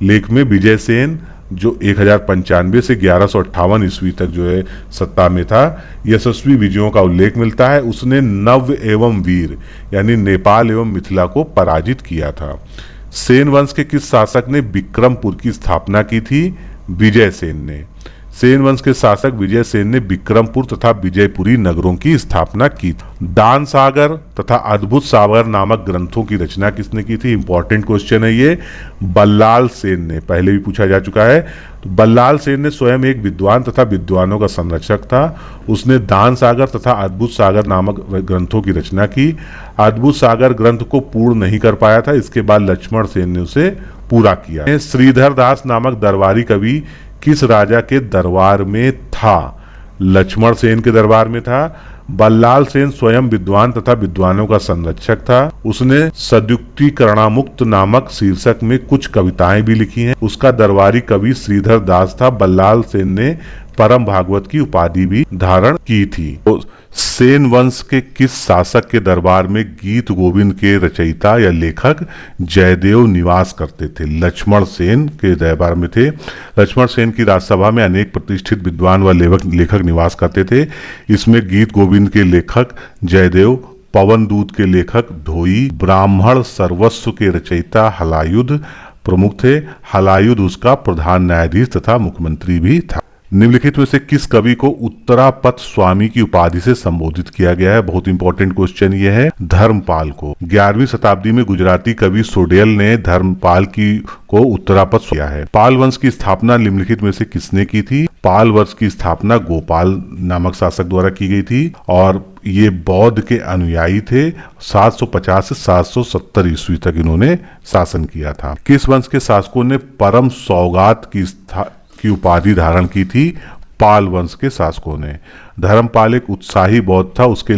लेख में विजय सेन, जो 1095 से 1158 ईस्वी तक जो है सत्ता में था, यशस्वी विजयों का उल्लेख मिलता है। उसने नव्य एवं वीर यानी नेपाल एवं मिथिला को पराजित किया था। सेन वंश के किस शासक ने विक्रमपुर की स्थापना की थी? विजय सेन ने। सेन वंश के शासक विजय सेन ने विक्रमपुर तथा विजयपुरी नगरों की स्थापना की। दान सागर तथा अद्भुत सागर नामक ग्रंथों की रचना किसने की थी? इंपॉर्टेंट क्वेश्चन है ये। बल्लाल सेन ने, पहले भी पूछा जा चुका है। तो बल्लाल सेन ने स्वयं एक विद्वान तथा विद्वानों का संरक्षक था। उसने दान सागर तथा अद्भुत सागर नामक ग्रंथों की रचना की। अद्भुत सागर ग्रंथ को पूर्ण नहीं कर पाया था, इसके बाद लक्ष्मण सेन ने उसे पूरा किया। श्रीधर दास नामक दरबारी कवि किस राजा के दरबार में था? लक्ष्मण सेन के दरबार में था। बल्लाल सेन स्वयं विद्वान तथा विद्वानों का संरक्षक था। उसने सद्युक्तिकरणामुक्त नामक शीर्षक में कुछ कविताएं भी लिखी हैं। उसका दरबारी कवि श्रीधर दास था। बल्लाल सेन ने परम भागवत की उपाधि भी धारण की थी। तो सेन वंश के किस शासक के दरबार में गीत गोविंद के रचयिता या लेखक जयदेव निवास करते थे? लक्ष्मण सेन के दरबार में थे। लक्ष्मण सेन की राजसभा में अनेक प्रतिष्ठित विद्वान व लेखक निवास करते थे। इसमें गीत गोविंद के लेखक जयदेव, पवन दूत के लेखक धोई, ब्राह्मण सर्वस्व के रचयिता हलायुध प्रमुख थे। हलायुध उसका प्रधान न्यायाधीश तथा मुख्यमंत्री भी था। निम्नलिखित में से किस कवि को उत्तरापत स्वामी की उपाधि से संबोधित किया गया है? बहुत इंपॉर्टेंट क्वेश्चन ये है। धर्मपाल को 11वीं शताब्दी में गुजराती कवि सोडेल ने धर्मपाल को उत्तरापत किया है। पाल वंश की स्थापना निम्नलिखित में से किसने की थी? पाल वंश की स्थापना गोपाल नामक शासक द्वारा की गई थी और ये बौद्ध के अनुयायी थे। 750 से 770 ईस्वी तक इन्होंने शासन किया था। किस वंश के शासकों ने परम सौगात की उपाधि धारण की थी? पाल वंश के शासकों ने। धर्मपाल एक उत्साही बौद्ध था। उसको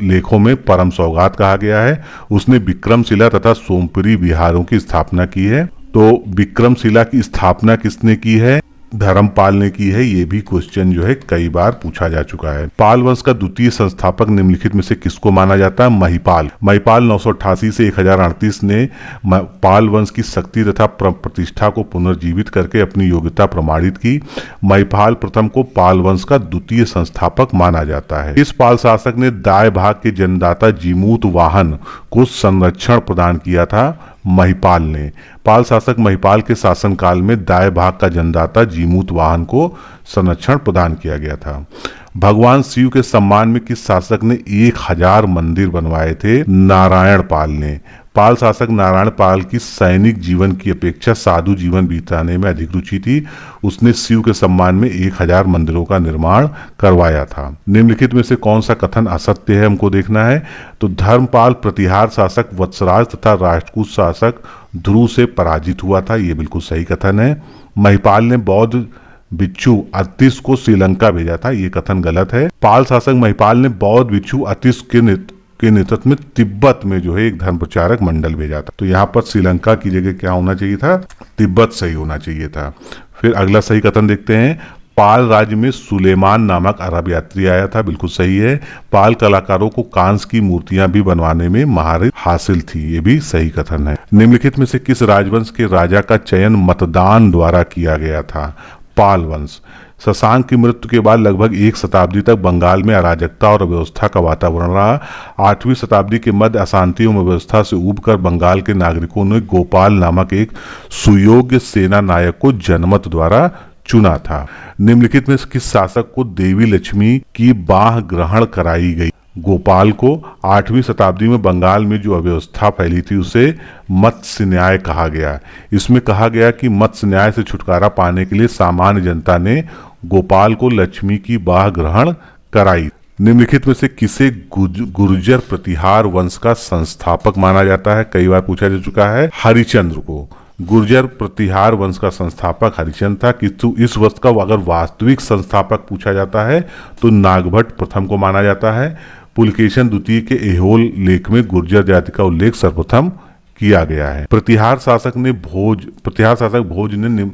लेखों में परम सौगात कहा गया है। उसने विक्रमशिला तथा सोमपुरी विहारों की स्थापना की है। तो विक्रमशिला की स्थापना किसने की है? धर्मपाल ने की है। ये भी क्वेश्चन जो है कई बार पूछा जा चुका है। पाल वंश का द्वितीय संस्थापक निम्नलिखित में से किसको माना जाता है? महिपाल। महिपाल 988 से 1038 ने पाल वंश की शक्ति तथा प्रतिष्ठा को पुनर्जीवित करके अपनी योग्यता प्रमाणित की। महिपाल प्रथम को पाल वंश का द्वितीय संस्थापक माना जाता है। इस पाल शासक ने दाय भाग के जन्मदाता जीमूत वाहन को संरक्षण प्रदान किया था? महिपाल ने। पाल शासक महिपाल के शासनकाल में दाय भाग का जन्मदाता जीमूत वाहन को संरक्षण प्रदान किया गया था। भगवान शिव के सम्मान में किस शासक ने 1000 मंदिर बनवाए थे? नारायण पाल ने। पाल शासक नारायण पाल की सैनिक जीवन की अपेक्षा साधु जीवन बिताने में अधिक रुचि थी। उसने शिव के सम्मान में 1000 मंदिरों का निर्माण करवाया था। निम्नलिखित में से कौन सा कथन असत्य है हमको देखना है। तो धर्मपाल प्रतिहार शासक वत्सराज तथा राष्ट्रकूट शासक ध्रुव से पराजित हुआ था। ये बिल्कुल सही कथन है। महिपाल ने बौद्ध भिक्षु अतिश को श्रीलंका भेजा था। ये कथन गलत है। पाल शासक महिपाल ने बौद्ध भिक्षु अतिश के नेतृत्व में तिब्बत में जो है एक धर्म प्रचारक मंडल भेजा था। तो यहाँ पर श्रीलंका की जगह क्या होना चाहिए था? तिब्बत सही होना चाहिए था। फिर अगला सही कथन देखते हैं। पाल राज्य में सुलेमान नामक अरब यात्री आया था। बिल्कुल सही है। पाल कलाकारों को कांस की मूर्तियां भी बनवाने में महारत हासिल थी। ये भी सही कथन है। निम्नलिखित में से किस राजवंश के राजा का चयन मतदान द्वारा किया गया था? पाल वंश। शशांक की मृत्यु के बाद लगभग 1 शताब्दी तक बंगाल में अराजकता और अव्यवस्था का वातावरण रहा। 8वीं शताब्दी के मध्य अशांति एवं अव्यवस्था से उबकर बंगाल के नागरिकों ने गोपाल नामक एक सुयोग्य सेना नायक को जनमत द्वारा चुना था। निम्नलिखित में किस शासक को देवी लक्ष्मी की बाह ग्रहण कराई गई? गोपाल को। 8वीं शताब्दी में बंगाल में जो अव्यवस्था फैली थी उसे मत्स्य न्याय कहा गया। इसमें कहा गया कि मत्स्य न्याय से छुटकारा पाने के लिए सामान्य जनता ने गोपाल को लक्ष्मी की बाह ग्रहण कराई। निम्नलिखित में से किसे गुर्जर प्रतिहार वंश का संस्थापक माना जाता है? कई बार पूछा जा चुका है। हरिश्चंद्र को। गुर्जर प्रतिहार वंश का संस्थापक हरिश्चंद्र था। किंतु इस वंश का अगर वास्तविक संस्थापक पूछा जाता है तो नागभट्ट प्रथम को माना जाता है। पुलकेशन द्वितीय के एहोल लेख में गुर्जर जाति का उल्लेख सर्वप्रथम किया गया है। प्रतिहार शासक भोज ने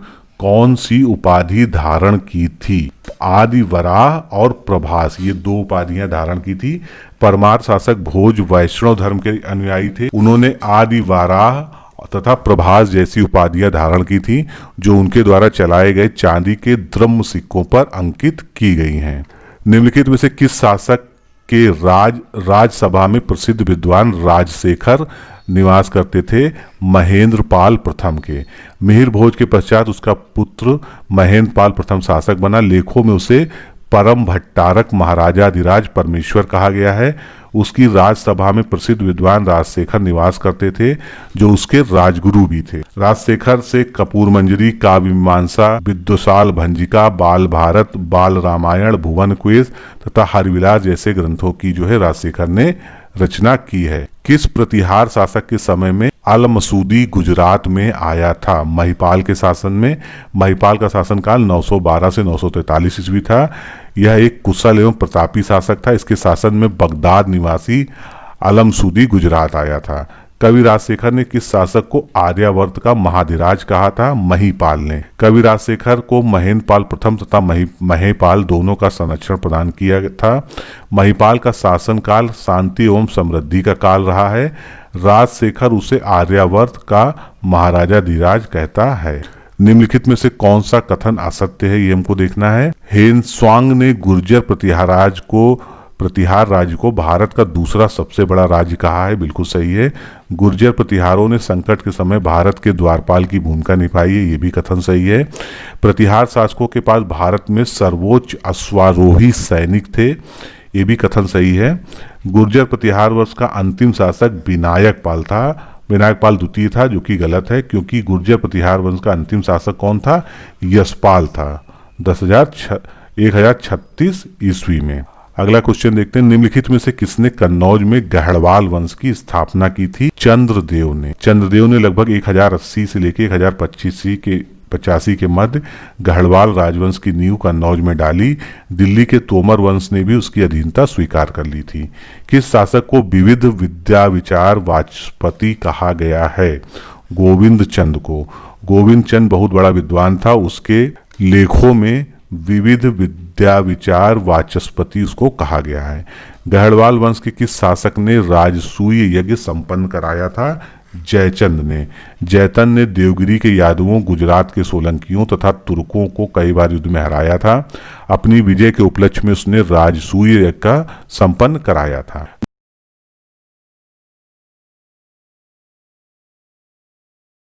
कौन सी उपाधि धारण की थी? आदि वराह और प्रभास, ये 2 उपाधियां धारण की थी। परमार शासक भोज वैष्णव धर्म के अनुयायी थे। उन्होंने आदि वराह तथा प्रभास जैसी उपाधियां धारण की थी जो उनके द्वारा चलाए गए चांदी के द्रव्य सिक्कों पर अंकित की गई हैं। निम्नलिखित में से किस शासक के राजसभा में प्रसिद्ध विद्वान राजशेखर निवास करते थे? महेंद्र पाल प्रथम के। मिहिर भोज के पश्चात उसका पुत्र महेंद्र पाल प्रथम शासक बना। लेखों में उसे परम भट्टारक महाराजाधिराज परमेश्वर कहा गया है। उसकी राजसभा में प्रसिद्ध विद्वान राजशेखर निवास करते थे जो उसके राजगुरु भी थे। राजशेखर से कपूर मंजरी, काव्य मीमांसा, विद्वशाल भंजिका, बाल भारत, बाल रामायण, भुवन क्वेश तथा हरिविलास जैसे ग्रंथों की जो है राजशेखर ने रचना की है। किस प्रतिहार शासक के समय में अल मसूदी गुजरात में आया था? महिपाल के शासन में। महिपाल का शासनकाल 912 से 943 ईस्वी था। यह एक कुशल एवं प्रतापी शासक था। इसके शासन में बगदाद निवासी अलमसूदी गुजरात आया था। कवि राजशेखर ने किस शासक को आर्यावर्त का महाधिराज कहा था? महीपाल ने। कवि राजशेखर को महेंद्रपाल प्रथम तथा महेपाल दोनों का संरक्षण प्रदान किया था। महीपाल का शासनकाल शांति एवं समृद्धि का काल रहा है। राजशेखर उसे आर्यावर्त का महाराजा धीराज कहता है। निम्नलिखित में से कौन सा कथन असत्य है, ये हमको देखना है। हेनस्वांग ने गुर्जर प्रतिहार राज्य को भारत का दूसरा सबसे बड़ा राज्य कहा है। बिल्कुल सही है। गुर्जर प्रतिहारों ने संकट के समय भारत के द्वारपाल की भूमिका निभाई है, ये भी कथन सही है। प्रतिहार शासकों के पास भारत में सर्वोच्च अश्वारोही सैनिक थे, ये भी कथन सही है। गुर्जर प्रतिहार वंश का अंतिम शासक विनायक पाल द्वितीय था, जो कि गलत है, क्योंकि गुर्जर प्रतिहार वंश का अंतिम शासक कौन था? यशपाल था 1036 ईस्वी में। अगला क्वेश्चन देखते हैं। निम्नलिखित में से किसने कन्नौज में गढ़वाल वंश की स्थापना की थी? चंद्रदेव ने लगभग 1080 से लेकर 1085 के मध्य गढ़वाल राजवंश की नींव कन्नौज में डाली। दिल्ली के तोमर वंश ने भी उसकी अधीनता स्वीकार कर ली थी। किस शासक को विविध विद्या विचार वाचस्पति कहा गया है? गोविंद चंद को। गोविंद चंद बहुत बड़ा विद्वान था, उसके लेखों में विविध विद्या विचार वाचस्पति उसको कहा गया है। गढ़वाल वंश के किस शासक ने राजसूय यज्ञ संपन्न कराया था? जयचंद ने। जयचंद ने देवगिरी के यादवों, गुजरात के सोलंकियों तथा तुर्कों को कई बार युद्ध में हराया था। अपनी विजय के उपलक्ष्य में उसने राजसूय यज्ञ का संपन्न कराया था।